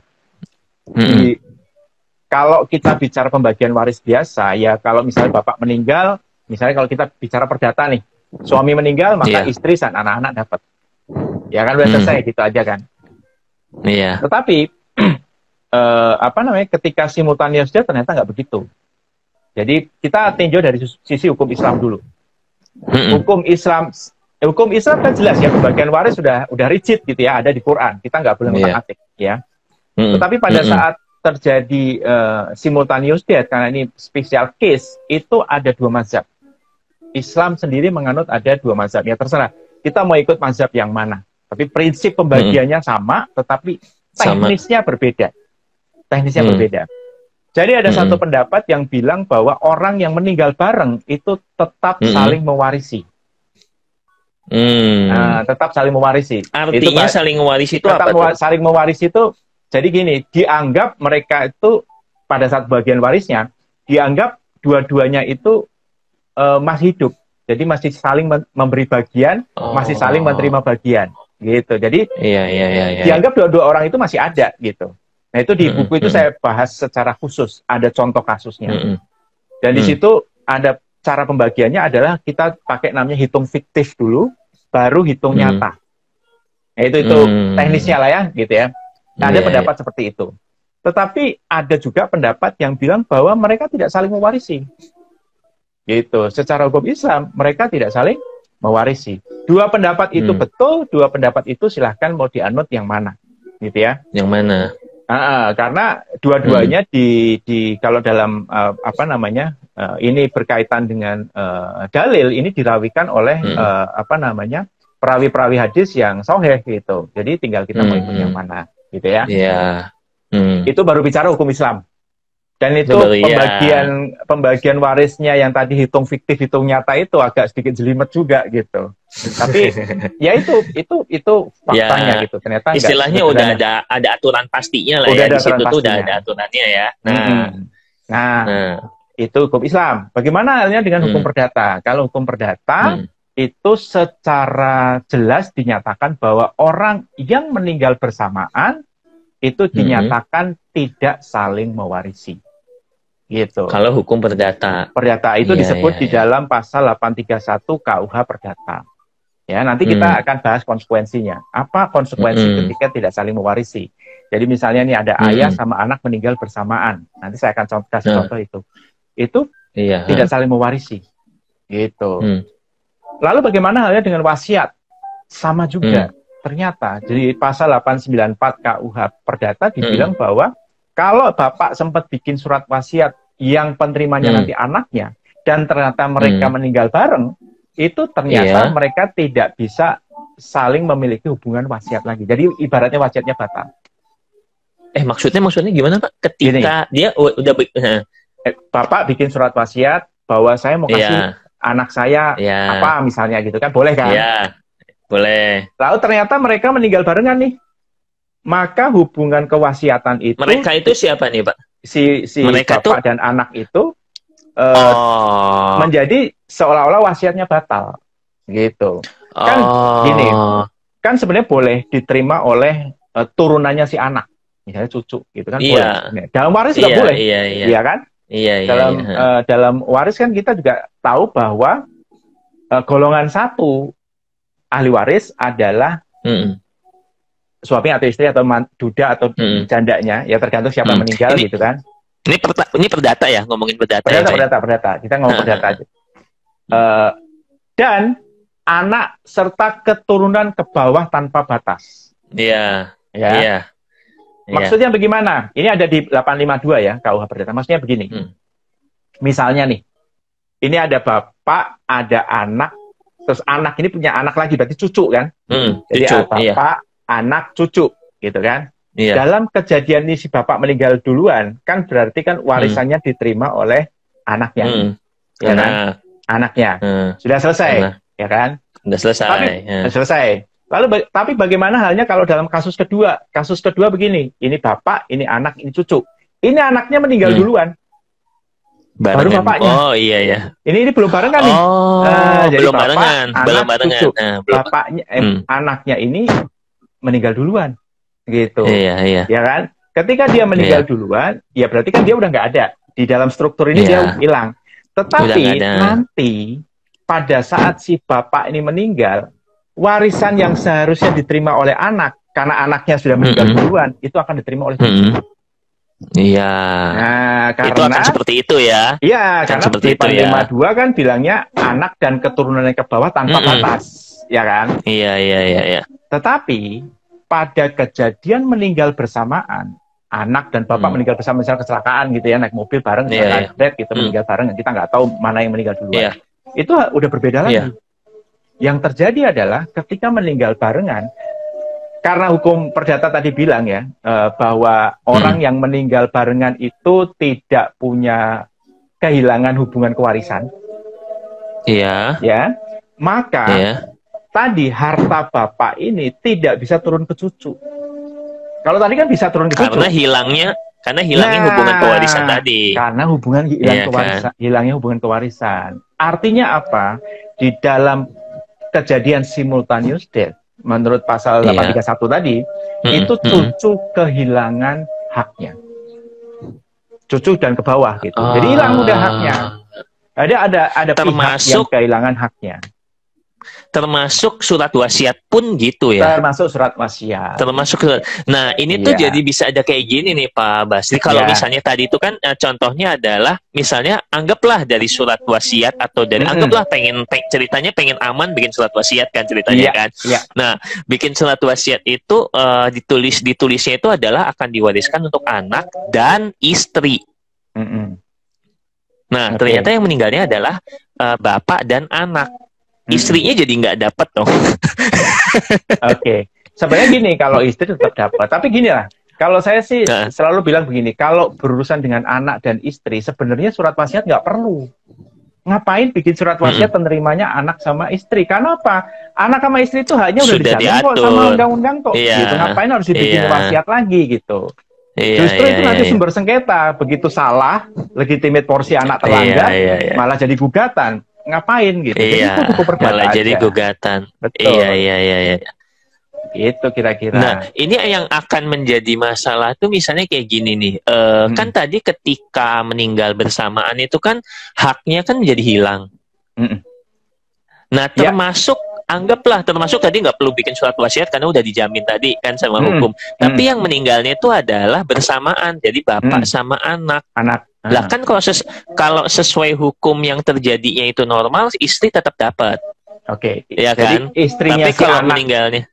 kalau kita bicara pembagian waris biasa, ya kalau misalnya bapak meninggal, misalnya kalau kita bicara perdata nih, suami meninggal maka istri dan anak-anak dapat. Ya kan udah selesai gitu aja kan. Iya. Tetapi ketika simultaneous death ternyata nggak begitu. Jadi kita tinjau dari sisi hukum Islam dulu. Hukum Islam kan jelas ya, pembagian waris sudah rigid gitu ya, ada di Quran. Kita nggak boleh mengatik ya. Tetapi pada saat terjadi simultaneous death, karena ini special case, itu ada 2 mazhab. Islam sendiri menganut ada 2 mazhab. Ya terserah, kita mau ikut mazhab yang mana. Tapi prinsip pembagiannya sama, tetapi teknisnya berbeda. Berbeda. Jadi ada satu pendapat yang bilang bahwa orang yang meninggal bareng itu tetap saling mewarisi. Tetap saling mewarisi. Artinya saling mewarisi itu apa tuh? Saling mewarisi itu, jadi gini, dianggap mereka itu pada saat bagian warisnya, dianggap dua-duanya itu masih hidup. Jadi masih saling memberi bagian, masih saling menerima bagian. Gitu. Jadi dianggap dua-dua orang itu masih ada gitu. Nah itu di buku itu saya bahas secara khusus, ada contoh kasusnya. Dan di situ ada cara pembagiannya adalah kita pakai namanya hitung fiktif dulu, baru hitung nyata. Nah, itu teknisnya lah ya, gitu ya. Nah, ada pendapat seperti itu. Tetapi ada juga pendapat yang bilang bahwa mereka tidak saling mewarisi. Gitu. Secara hukum Islam mereka tidak saling mewarisi. 2 pendapat itu betul, 2 pendapat itu silahkan mau dianut yang mana, gitu ya. Yang mana? Karena dua-duanya di kalau dalam ini berkaitan dengan dalil, ini dirawikan oleh perawi-perawi hadis yang sahih gitu. Jadi tinggal kita mau ikut yang mana, gitu ya. Itu baru bicara hukum Islam. Dan itu pembagian warisnya yang tadi hitung fiktif, hitung nyata itu agak sedikit jelimet juga gitu. Tapi ya itu faktanya gitu. Ternyata istilahnya udah ada aturan pastinya lah ya. Di situ tuh udah ada aturannya ya. Nah, itu hukum Islam. Bagaimana halnya dengan hukum perdata? Kalau hukum perdata itu secara jelas dinyatakan bahwa orang yang meninggal bersamaan itu dinyatakan tidak saling mewarisi. gitu. Kalau hukum perdata. Perdata itu disebut di dalam pasal 831 KUH Perdata. Ya, nanti kita akan bahas konsekuensinya. Apa konsekuensi ketika tidak saling mewarisi? Jadi misalnya nih ada ayah sama anak meninggal bersamaan. Nanti saya akan kasih contoh itu. Itu tidak saling mewarisi. Gitu. Lalu bagaimana halnya dengan wasiat? Sama juga. Ternyata jadi pasal 894 KUH Perdata dibilang bahwa kalau bapak sempat bikin surat wasiat yang penerimanya nanti anaknya, dan ternyata mereka meninggal bareng, itu ternyata mereka tidak bisa saling memiliki hubungan wasiat lagi. Jadi ibaratnya wasiatnya batal. Maksudnya gimana Pak? Ketika dia udah bapak bikin surat wasiat bahwa saya mau kasih anak saya apa misalnya gitu kan, boleh kan? Iya, boleh. Lalu ternyata mereka meninggal barengan nih. Maka hubungan kewasiatan itu, mereka itu siapa nih Pak? Si mereka bapak dan anak itu menjadi seolah-olah wasiatnya batal, gitu. Kan gini, kan sebenarnya boleh diterima oleh turunannya si anak, misalnya cucu, gitu kan? Boleh. Dalam waris nggak boleh, iya kan? Dalam waris kan kita juga tahu bahwa golongan satu ahli waris adalah suami atau istri atau duda atau jandanya, ya tergantung siapa yang meninggal gitu kan. Ini perdata ya, ngomongin perdata. Perdata. Kita ngomong perdata aja. Dan anak serta keturunan ke bawah tanpa batas. Iya. Maksudnya bagaimana? Ini ada di 852 ya, KUH Perdata. Maksudnya begini. Misalnya nih, ini ada bapak, ada anak, terus anak ini punya anak lagi, berarti cucu kan? Jadi ada bapak, anak, cucu, gitu kan? Dalam kejadian ini si bapak meninggal duluan, kan berarti kan warisannya diterima oleh anaknya, ya kan? Anaknya sudah selesai, ya kan? Sudah selesai. Selesai. Lalu tapi bagaimana halnya kalau dalam kasus kedua? Kasus kedua begini, ini bapak, ini anak, ini cucu. Ini anaknya meninggal duluan. Baru bapaknya. Oh iya. Ini belum barengan nih. Jadi belum bapak, barengan. Anak, cucu. Bapaknya, anaknya ini meninggal duluan, gitu. Iya. Ya kan? Ketika dia meninggal duluan, ya berarti kan dia udah nggak ada di dalam struktur ini, dia hilang. Tetapi nanti pada saat si bapak ini meninggal, warisan yang seharusnya diterima oleh anak karena anaknya sudah meninggal duluan, itu akan diterima oleh cucu. Iya. Nah, karena itu akan seperti itu ya. Iya, karena di 852 kan bilangnya anak dan keturunannya ke bawah tanpa batas, ya kan? Iya. Tetapi pada kejadian meninggal bersamaan, anak dan bapak meninggal bersama, misalnya kecelakaan gitu ya, naik mobil bareng, gitu, meninggal bareng, kita nggak tahu mana yang meninggal duluan. Itu udah berbeda lagi. Yang terjadi adalah ketika meninggal barengan, karena hukum perdata tadi bilang ya, bahwa orang yang meninggal barengan itu tidak punya kehilangan hubungan kewarisan. Ya, maka tadi harta bapak ini tidak bisa turun ke cucu. Kalau tadi kan bisa turun ke cucu. Karena hilangnya hubungan kewarisan tadi. Karena hilangnya hubungan kewarisan. Artinya apa? Di dalam kejadian simultaneous death, menurut pasal 831 tadi, itu cucu kehilangan haknya. Cucu dan ke bawah gitu. Jadi hilang udah haknya. Ada pihak yang kehilangan haknya. Termasuk surat wasiat pun gitu ya. Termasuk surat wasiat. Nah, ini tuh jadi bisa ada kayak gini nih Pak Basri. Kalau misalnya tadi itu kan contohnya adalah misalnya anggaplah dari surat wasiat atau dari anggaplah ceritanya pengen aman bikin surat wasiat kan ceritanya kan. Nah, bikin surat wasiat itu ditulisnya itu adalah akan diwariskan untuk anak dan istri. Nah, ternyata yang meninggalnya adalah bapak dan anak. Istrinya jadi nggak dapat dong. Sebenarnya gini, kalau istri tetap dapat. Tapi gini lah, kalau saya sih selalu bilang begini, kalau berurusan dengan anak dan istri, sebenarnya surat wasiat nggak perlu. Ngapain bikin surat wasiat penerimanya anak sama istri? Karena apa? Anak sama istri itu hanya udah dijamin kok sama undang-undang kok. Gitu. Ngapain harus dibikin wasiat lagi gitu? Justru itu nanti sumber sengketa. Begitu salah, legitimate porsi anak terlanggar, malah jadi gugatan. Ngapain gitu? Jadi itu cukup perdata malah aja. Jadi gugatan. Betul. Iya. Itu kira-kira. Nah, ini yang akan menjadi masalah tuh misalnya kayak gini nih. Kan tadi ketika meninggal bersamaan itu kan haknya kan menjadi hilang. Nah, termasuk anggaplah termasuk tadi nggak perlu bikin surat wasiat karena udah dijamin tadi kan sama hukum. Tapi yang meninggalnya itu adalah bersamaan. Jadi bapak sama anak. Lah kan kalau sesuai hukum yang terjadinya itu normal, istri tetap dapat. Oke. Ya kan? Istrinya tapi kalau meninggalnya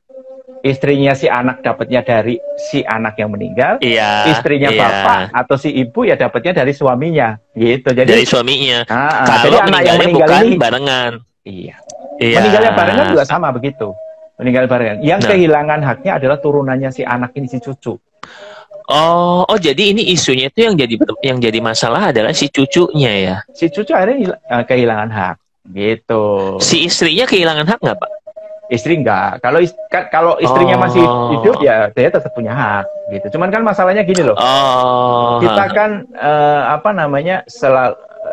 istrinya si anak dapatnya dari si anak yang meninggal, istrinya bapak atau si ibu ya dapatnya dari suaminya, gitu. Jadi dari suaminya. Kalau jadi anak yang meninggal bukan ini barengan. Iya. Meninggalnya barengan juga sama begitu. Meninggal barengan. Yang kehilangan haknya adalah turunannya si anak ini, si cucu. Oh, jadi ini isunya itu yang jadi masalah adalah si cucunya ya. Si cucu akhirnya kehilangan hak, gitu. Si istrinya kehilangan hak nggak, Pak? Istri enggak. Kalau istrinya masih hidup ya dia tetap punya hak gitu. Cuman kan masalahnya gini loh. Kita kan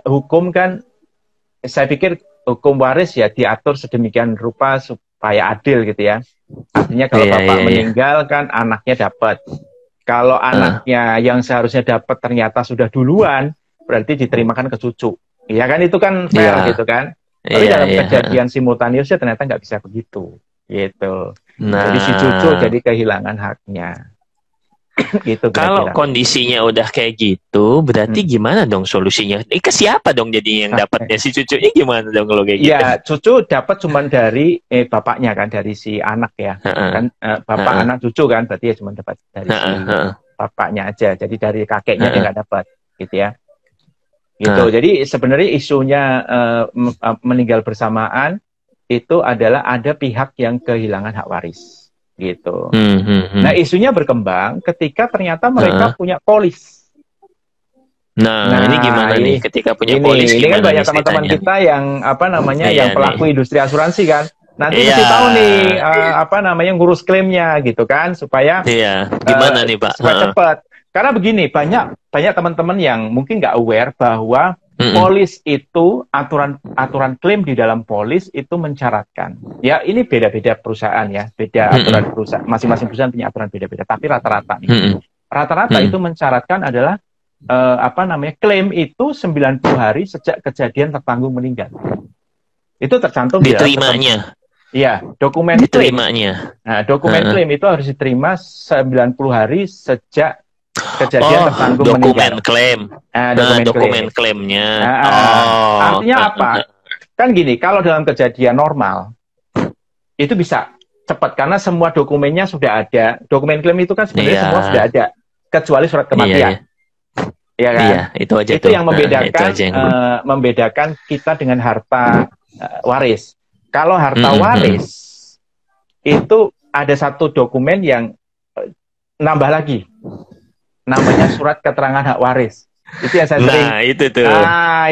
hukum kan, saya pikir hukum waris ya diatur sedemikian rupa supaya adil gitu ya. Artinya kalau bapak meninggal kan anaknya dapat. Kalau anaknya yang seharusnya dapat ternyata sudah duluan, berarti diterimakan ke cucu. Iya kan, itu kan fair gitu kan. Tapi dalam kejadian simultaneusnya ternyata nggak bisa begitu, gitu. Jadi si cucu jadi kehilangan haknya. Gitu. Kalau kondisinya udah kayak gitu, berarti gimana dong solusinya? Ke siapa dong jadi yang dapatnya? Si cucunya gimana dong kalau kayak gitu? Ya, cucu dapat cuma dari bapaknya kan, dari si anak ya. Kan bapak anak cucu kan, berarti ya cuma dapat dari si bapaknya aja. Jadi dari kakeknya dia nggak dapat, gitu ya. Gitu. Jadi sebenarnya isunya meninggal bersamaan itu adalah ada pihak yang kehilangan hak waris, gitu. Nah, isunya berkembang ketika ternyata mereka punya polis. Nah, ini gimana nih ketika punya polis? Ini kan banyak teman-teman kita yang yang pelaku industri asuransi kan. Nanti mesti tahu nih ngurus klaimnya gitu kan, supaya gimana nih Pak? Supaya cepat. Karena begini, banyak teman-teman yang mungkin nggak aware bahwa polis itu, aturan klaim di dalam polis itu mencaratkan. Ya, ini beda-beda perusahaan ya, beda aturan perusahaan. Masing-masing perusahaan punya aturan beda-beda. Tapi rata-rata nih, rata-rata itu mencaratkan adalah klaim itu 90 hari sejak kejadian tertanggung meninggal. Itu tercantum diterimanya. Iya, dokumen diterimanya. Nah, dokumen klaim itu harus diterima 90 hari sejak kejadian tertanggung meninggal. Dokumen klaimnya. Artinya apa? Kan gini, kalau dalam kejadian normal itu bisa cepat karena semua dokumennya sudah ada. Dokumen klaim itu kan sebenarnya semua sudah ada, kecuali surat kematian. Iya kan? Itu aja itu yang membedakan membedakan kita dengan harta waris. Kalau harta waris itu ada satu dokumen yang nambah lagi. Namanya surat keterangan hak waris. Itu yang saya sering.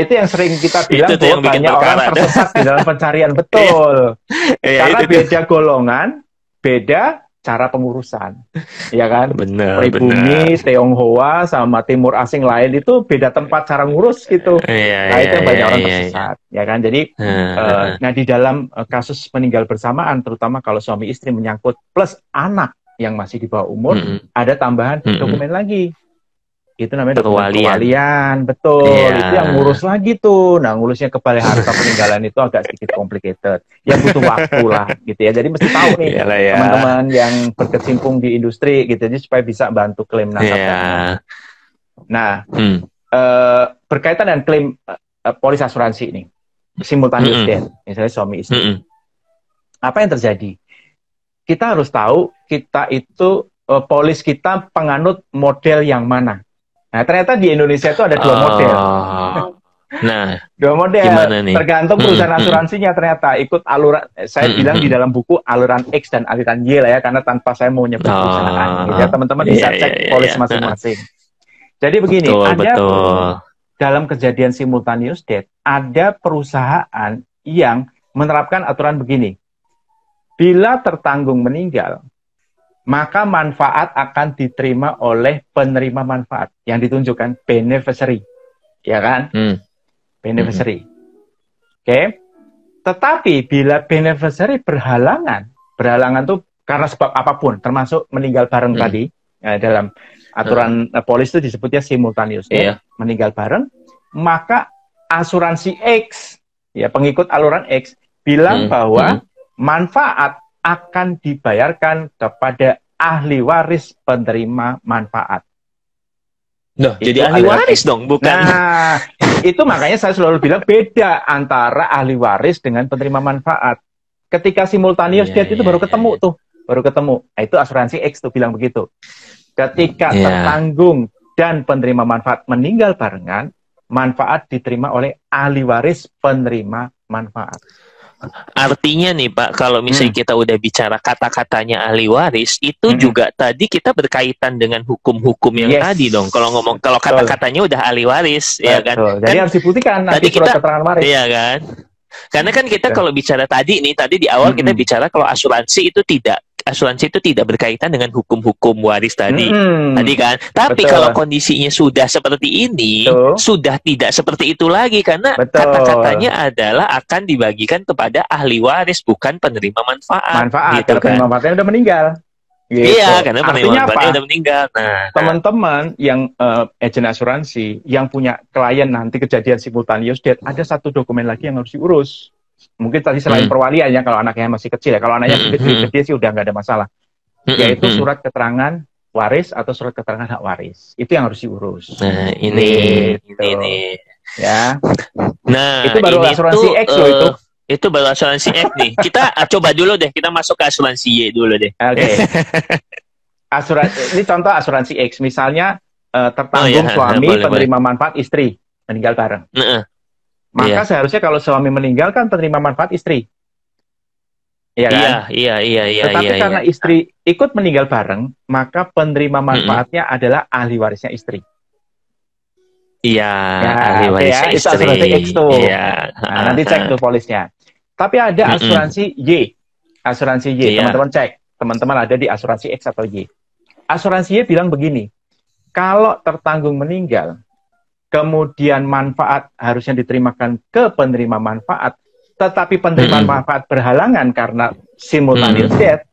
Itu yang sering kita bilang bahwa banyak orang tersesat di dalam pencarian, betul. Karena beda golongan, beda cara pengurusan. Ya kan? Pribumi, Tionghoa sama Timur Asing lain itu beda tempat cara ngurus gitu. Nah, itu yang banyak orang tersesat. Ya kan? Jadi nah di dalam kasus meninggal bersamaan, terutama kalau suami istri menyangkut plus anak yang masih di bawah umur, ada tambahan dokumen lagi. Itu namanya kewalian, betul. Itu yang ngurus lagi tuh. Nah, ngurusnya ke balai harta peninggalan itu agak sedikit complicated. Ya butuh waktu lah, gitu ya. Jadi mesti tahu nih teman-teman yang berkecimpung di industri, gitu, jadi supaya bisa bantu klaim nasabahnya. Nah, berkaitan dengan klaim polis asuransi ini, simultaneous death, misalnya suami istri. Apa yang terjadi? Kita harus tahu kita itu polis kita penganut model yang mana. Nah, ternyata di Indonesia itu ada dua model. Nah, dua model. Tergantung perusahaan asuransinya ternyata ikut aluran. Saya bilang di dalam buku aluran X dan aliran Y lah ya, karena tanpa saya mau nyebut perusahaan. Gitu ya, teman-teman bisa cek polis masing-masing. Jadi begini, dalam kejadian simultaneous death, ada perusahaan yang menerapkan aturan begini. Bila tertanggung meninggal, maka manfaat akan diterima oleh penerima manfaat yang ditunjukkan beneficiary, ya kan? Beneficiary. Oke. Tetapi bila beneficiary berhalangan tuh karena sebab apapun, termasuk meninggal bareng tadi, dalam aturan polis itu disebutnya simultaneous death, meninggal bareng, maka asuransi X, ya pengikut aluran X, bilang bahwa manfaat akan dibayarkan kepada ahli waris penerima manfaat. Loh, jadi ahli waris dong, bukan? Nah, itu makanya saya selalu bilang beda antara ahli waris dengan penerima manfaat. Ketika simultaneous death itu baru ketemu tuh, baru ketemu. Nah, itu asuransi X tuh bilang begitu. Ketika tertanggung dan penerima manfaat meninggal barengan, manfaat diterima oleh ahli waris penerima manfaat. Artinya nih Pak, kalau misalnya kita udah bicara kata-katanya ahli waris, itu juga tadi kita berkaitan dengan hukum-hukum yang tadi dong. Kalau ngomong, kalau kata-katanya udah ahli waris, ya kan? Jadi harus dibuktikan nanti surat keterangan waris. Iya kan? Karena kan kita kalau bicara tadi di awal kita bicara kalau asuransi itu tidak berkaitan dengan hukum-hukum waris tadi kan. Tapi kalau kondisinya sudah seperti ini, sudah tidak seperti itu lagi karena kata-katanya adalah akan dibagikan kepada ahli waris bukan penerima manfaat. Gitu kan? Penerima manfaatnya udah meninggal. Gitu. Iya, karena penerima manfaatnya udah meninggal. Nah, teman-teman yang agen asuransi yang punya klien nanti kejadian simultaneous death, ada satu dokumen lagi yang harus diurus. Mungkin tadi selain perwalian ya, kalau anaknya masih kecil ya, kalau anaknya gede sih udah nggak ada masalah. Yaitu surat keterangan waris atau surat keterangan hak waris. Itu yang harus diurus. Nah, ini. Ya. Nah, itu baru asuransi X loh itu. Itu baru asuransi X nih. Kita coba dulu deh, kita masuk ke asuransi Y dulu deh. Oke. Ini contoh asuransi X. Misalnya tertanggung suami penerima manfaat istri meninggal bareng. Maka seharusnya kalau suami meninggal kan penerima manfaat istri. Iya kan? Iya. Tetapi karena istri ikut meninggal bareng, maka penerima manfaatnya adalah ahli warisnya istri. Iya, ahli warisnya istri. Itu asuransi X tuh. Iya. Nah, nanti cek tuh polisnya. Tapi ada asuransi Y. Asuransi Y, teman-teman cek. Teman-teman ada di asuransi X atau Y. Asuransi Y bilang begini, kalau tertanggung meninggal, kemudian manfaat harusnya diterimakan ke penerima manfaat, tetapi penerima manfaat berhalangan karena simultaneous death,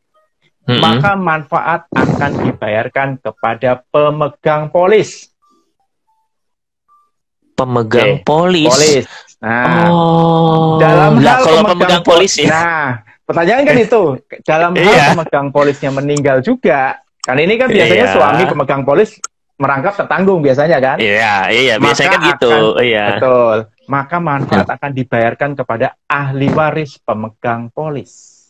maka manfaat akan dibayarkan kepada pemegang polis. Pemegang polis. Nah, dalam hal kalau pemegang polis ya. Nah, pertanyaan kan itu, dalam hal pemegang polisnya meninggal juga, kan ini kan biasanya suami pemegang polis merangkap tertanggung biasanya kan? Iya, biasanya kan gitu. Betul. Maka manfaat akan dibayarkan kepada ahli waris pemegang polis.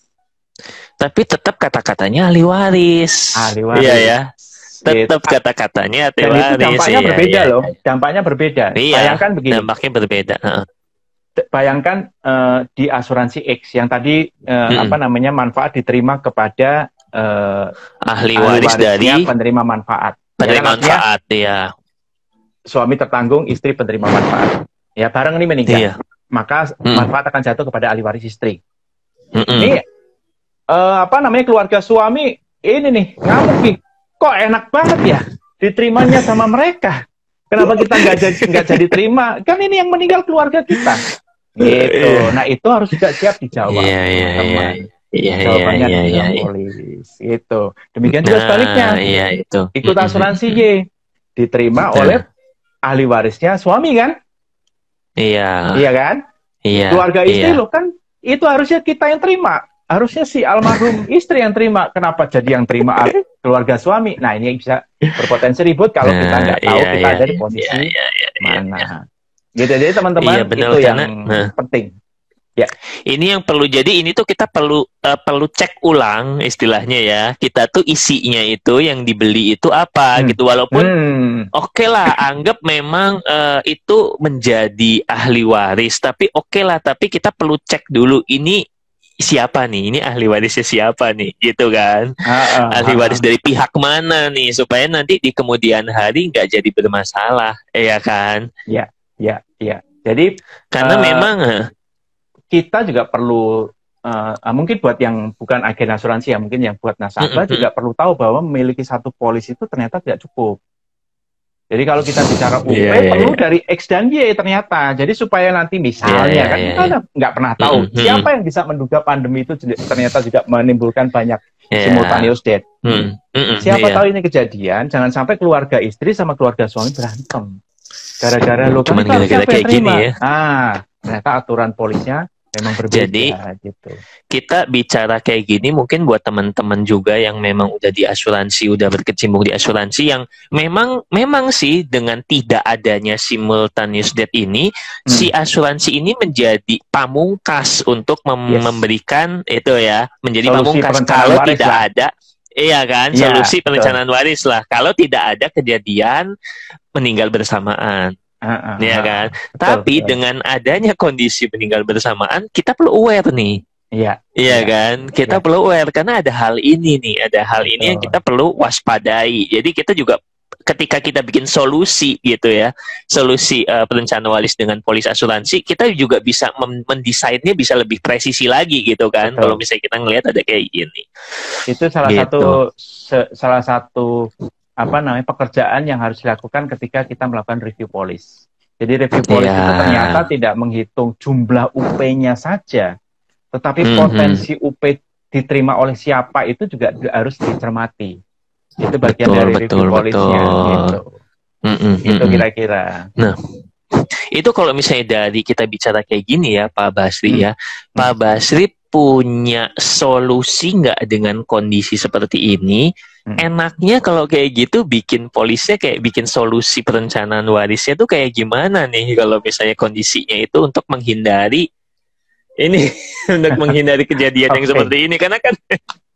Tapi tetap kata-katanya ahli waris. Ahli waris. Iya ya. Tetap kata-katanya ahli waris. Dan itu dampaknya berbeda loh. Dampaknya berbeda. Bayangkan begini. Dampaknya berbeda. Bayangkan di asuransi X yang tadi manfaat diterima kepada ahli waris dari penerima manfaat. Penerima manfaat, suami tertanggung, istri penerima manfaat. Ya, bareng ini meninggal. Maka manfaat akan jatuh kepada ahli waris istri. Ini keluarga suami ini nih ngamuk nih. Kok enak banget ya diterimanya sama mereka? Kenapa kita nggak jadi terima? Kan ini yang meninggal keluarga kita. Gitu. Nah, itu harus juga siap dijawab. Jawabannya polis. Gitu. Demikian juga sebaliknya. Ikut asuransi Y diterima oleh ahli warisnya suami kan? Iya kan? Keluarga istri loh kan? Itu harusnya kita yang terima. Harusnya si almarhum istri yang terima. Kenapa jadi yang terima keluarga suami? Nah, ini bisa berpotensi ribut kalau kita nggak tahu kita ada di posisi mana. Gitu. Jadi teman-teman itu yang penting. Ya. Ini yang perlu, jadi ini tuh kita perlu cek ulang istilahnya ya. Kita tuh isinya itu yang dibeli itu apa gitu. Walaupun oke lah, anggap memang itu menjadi ahli waris. Tapi oke lah, tapi kita perlu cek dulu ini siapa nih? Ini ahli warisnya siapa nih? Gitu kan? Ahli waris dari pihak mana nih? Supaya nanti di kemudian hari nggak jadi bermasalah, ya kan? Ya. Jadi karena memang kita juga perlu mungkin buat yang bukan agen asuransi ya, mungkin yang buat nasabah juga perlu tahu bahwa memiliki satu polis itu ternyata tidak cukup. Jadi kalau kita bicara UP perlu dari X dan Y ternyata. Jadi supaya nanti misalnya kan kita nggak pernah tahu siapa yang bisa menduga pandemi itu ternyata juga menimbulkan banyak simultaneous death. Siapa Iya. tahu ini kejadian, jangan sampai keluarga istri sama keluarga suami berantem. Gara-gara lo Cuman kan gara-gara siapa yang kayak gini terima? ya. Ternyata aturan polisnya memang berbeda. Jadi, gitu. Kita bicara kayak gini mungkin buat teman-teman juga yang memang udah di asuransi, udah berkecimpung di asuransi, yang memang sih dengan tidak adanya simultaneous death ini, si asuransi ini menjadi pamungkas untuk memberikan itu ya, menjadi solusi pamungkas perencanaan kalau waris tidak lah. ada. Iya kan, Iya, solusi betul. perencanaan waris lah. Kalau tidak ada kejadian meninggal bersamaan. Ya kan? Betul, Tapi betul. dengan adanya kondisi meninggal bersamaan, kita perlu aware nih. Iya. Iya kan? Kita perlu aware karena ada hal ini nih, ada hal ini yang kita perlu waspadai. Jadi kita juga ketika kita bikin solusi gitu ya, solusi perencanaan waris dengan polis asuransi, kita juga bisa mendesainnya bisa lebih presisi lagi gitu kan. Betul. Kalau misalnya kita ngelihat ada kayak gini. Itu salah Gitu. satu pekerjaan yang harus dilakukan ketika kita melakukan review polis. Jadi review polis itu ternyata tidak menghitung jumlah UP-nya saja, tetapi potensi UP diterima oleh siapa itu juga harus dicermati. Itu bagian dari review polisnya. Gitu. Itu kira-kira. Nah, itu kalau misalnya dari kita bicara kayak gini ya Pak Basri ya, Pak Basri punya solusi nggak dengan kondisi seperti ini? Enaknya kalau kayak gitu bikin polisnya kayak bikin solusi perencanaan warisnya tuh kayak gimana nih kalau misalnya kondisinya itu untuk menghindari ini untuk menghindari kejadian yang seperti ini karena kan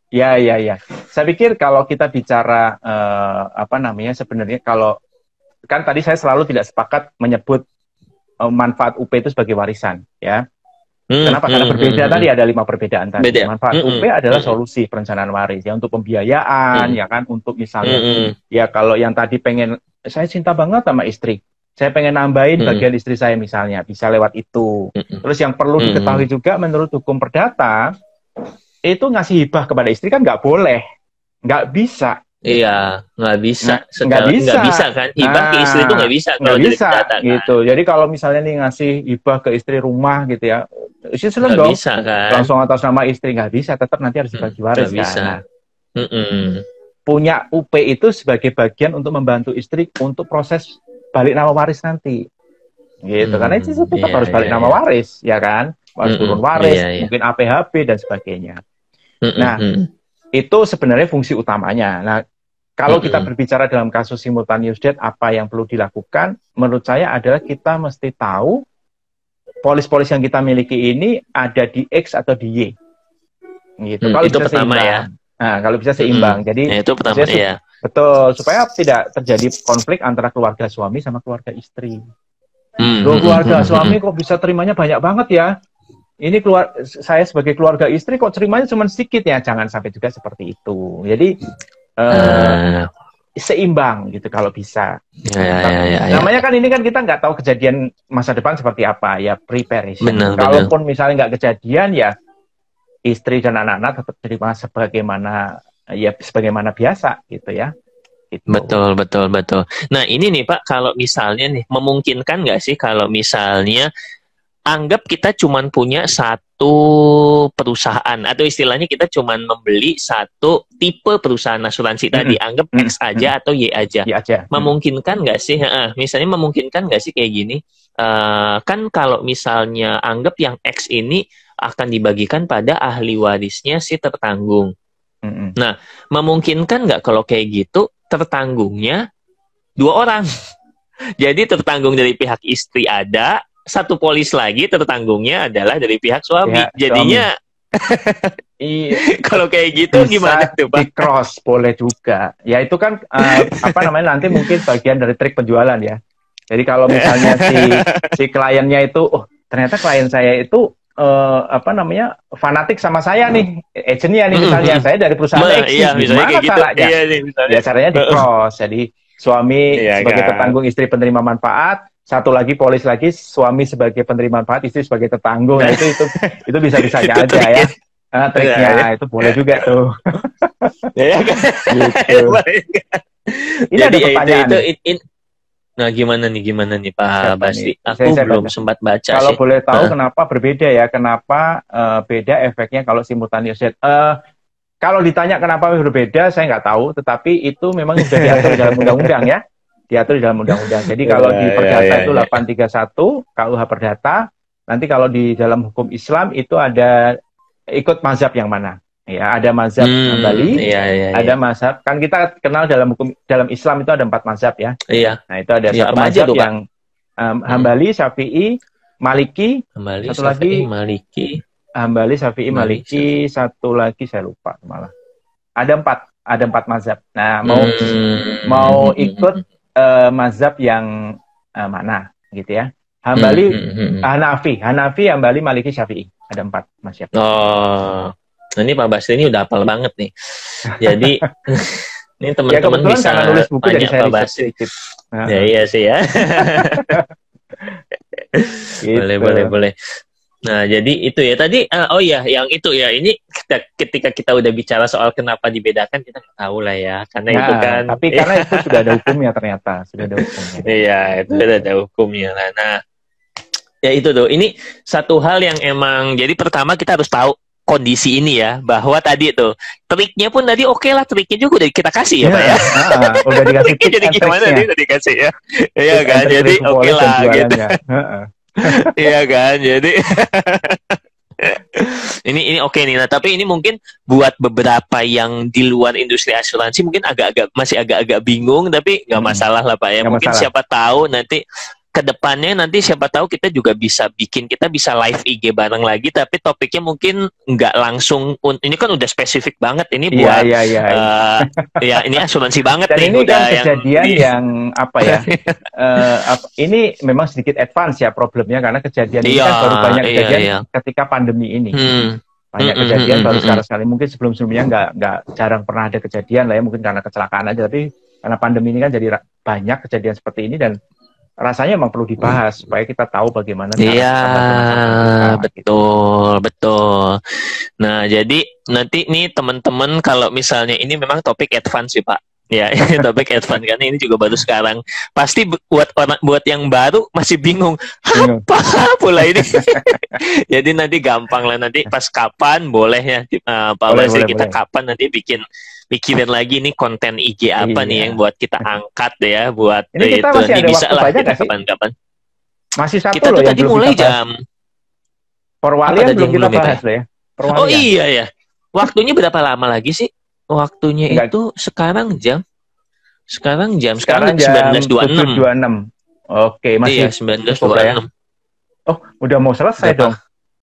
ya. Saya pikir kalau kita bicara sebenarnya kalau kan tadi saya selalu tidak sepakat menyebut manfaat UP itu sebagai warisan ya. Kenapa? Karena berbeda tadi, ada 5 perbedaan tadi. Manfaat UP adalah solusi perencanaan waris ya, untuk pembiayaan ya kan, untuk misalnya ya kalau yang tadi pengen, saya cinta banget sama istri, saya pengen nambahin bagian istri saya misalnya, bisa lewat itu. Terus yang perlu diketahui juga menurut hukum perdata, itu ngasih hibah kepada istri kan nggak boleh, nggak bisa. Iya, nggak bisa. Nggak bisa Kan? Hibah ke istri itu nggak bisa. Nggak bisa, perdata, kan? gitu. Jadi kalau misalnya nih ngasih hibah ke istri rumah gitu ya, seneng dong. Bisa, kan? Langsung atas nama istri nggak bisa, tetap nanti harus dibagi waris kan. Punya UP itu sebagai bagian untuk membantu istri untuk proses balik nama waris nanti. Gitu. Karena itu tetap harus balik nama waris, ya kan? Harus turun waris, mungkin APHB dan sebagainya. Nah, itu sebenarnya fungsi utamanya. Nah, kalau kita berbicara dalam kasus simultaneous death, apa yang perlu dilakukan? Menurut saya adalah kita mesti tahu polis-polis yang kita miliki ini ada di X atau di Y. Gitu. Kalau itu bisa pertama seimbang. Ya. Nah, kalau bisa seimbang. Jadi itu pertama ya. Betul, supaya tidak terjadi konflik antara keluarga suami sama keluarga istri. Loh, keluarga suami kok bisa terimanya banyak banget ya? Ini saya sebagai keluarga istri kok terimanya cuma sedikit ya? Jangan sampai juga seperti itu. Jadi seimbang gitu kalau bisa. Namanya kan ini kan kita nggak tahu kejadian masa depan seperti apa ya, preparation. Kalaupun misalnya nggak kejadian ya istri dan anak-anak tetap terima sebagaimana biasa gitu ya. Gitu. Betul. Nah ini nih Pak, kalau misalnya nih memungkinkan nggak sih kalau misalnya anggap kita cuman punya satu perusahaan atau istilahnya kita cuman membeli satu tipe perusahaan asuransi tadi, anggap X aja atau Y aja. Memungkinkan nggak sih? Misalnya memungkinkan nggak sih kayak gini? Kan kalau misalnya anggap yang X ini akan dibagikan pada ahli warisnya si tertanggung. Nah, memungkinkan nggak kalau kayak gitu tertanggungnya 2 orang? Jadi tertanggung dari pihak istri ada, satu polis lagi tertanggungnya adalah dari pihak suami. Jadinya kalau kayak gitu bisa gimana tuh Pak? Di-cross boleh juga. Ya itu kan nanti mungkin bagian dari trik penjualan ya. Jadi kalau misalnya si kliennya itu, ternyata klien saya itu fanatik sama saya nih, agentnya nih misalnya, saya dari perusahaan X, gimana salahnya? Ya caranya di-cross. Jadi suami sebagai tertanggung, istri penerima manfaat, satu lagi polis lagi, suami sebagai penerima manfaat, istri sebagai tertanggung. Nah, itu bisa-bisanya aja ya. Triknya itu boleh juga tuh. Gitu. Ini ada pertanyaan. Nah, gimana nih Pak Basri? Aku belum sempat baca kalau sih. Boleh tahu kenapa berbeda ya? Kenapa beda efeknya kalau simultaneous death? Kalau ditanya kenapa berbeda, saya nggak tahu. Tetapi itu memang sudah diatur dalam undang-undang ya. Diatur dalam undang-undang. Jadi kalau di Perdata itu 831 KUH Perdata. Nanti kalau di dalam hukum Islam itu ada ikut mazhab yang mana? Ya, ada mazhab Hambali, ada mazhab. Kan kita kenal dalam hukum dalam Islam itu ada 4 mazhab ya. Iya. Nah itu ada satu mazhab yang Hambali, Syafi'i, Maliki, satu lagi Maliki. Hambali, Syafi'i, Maliki, satu lagi saya lupa malah. Ada 4 mazhab. Nah, mau ikut mazhab yang mana gitu ya. Hambali, Hanafi, Hambali, Maliki, Syafi'i. Ada 4 mazhab. Oh. Ini Pak Basri ini udah hafal banget nih. Jadi ini teman-teman ya, bisa nulis buku tanya jadi Pak Basri. Ya iya sih ya. Gitu. Boleh. Nah, jadi itu ya tadi yang itu ya ini ketika kita udah bicara soal kenapa dibedakan kita nggak tahu lah ya karena itu kan tapi karena itu sudah ada hukumnya ternyata sudah ada hukumnya. Iya, itu sudah ada hukumnya lah. Nah, ya itu tuh. Ini satu hal yang emang jadi pertama kita harus tahu kondisi ini ya bahwa tadi tuh triknya pun tadi oke lah, triknya juga udah kita kasih ya Pak ya. Udah dikasih triknya jadi gimana nih udah dikasih ya. Iya kan, jadi oke lah gitu. Iya kan, jadi ini oke nih. Nah, tapi ini mungkin buat beberapa yang di luar industri asuransi mungkin masih agak-agak bingung, tapi nggak masalah lah Pak ya. Mungkin siapa tahu nanti kedepannya siapa tahu kita juga bisa live IG bareng lagi, tapi topiknya mungkin nggak langsung. Ini kan udah spesifik banget ini buat ya ini asuransi banget. Dan nih ini udah kan kejadian yang apa ya ini memang sedikit advance ya problemnya karena kejadian ini kan baru banyak kejadian ketika pandemi ini. Banyak kejadian baru sekali mungkin sebelumnya nggak jarang pernah ada kejadian lah ya, mungkin karena kecelakaan aja, tapi karena pandemi ini kan jadi banyak kejadian seperti ini dan rasanya emang perlu dibahas supaya kita tahu bagaimana cara betul. Nah, jadi nanti nih teman-teman kalau misalnya ini memang topik advance sih Pak. Ya, ini topik advance karena ini juga baru sekarang. Pasti buat yang baru masih bingung. Apa pula ini? Jadi nanti gampang lah, nanti pas kapan boleh ya Pak Basri kita kapan nanti pikirin lagi nih konten IG apa nih yang buat kita angkat deh ya buat ini kita masih ada bisa waktu lah banyak kita kapan-kapan. Masih satu kita tuh tadi mulai jam perwalian belum kita bahas loh ya. Perwalian. Oh iya ya. Waktunya berapa lama lagi sih? Waktunya itu sekarang jam 19.26. Oke, masih iya, 19.26. Oh, udah mau selesai dong.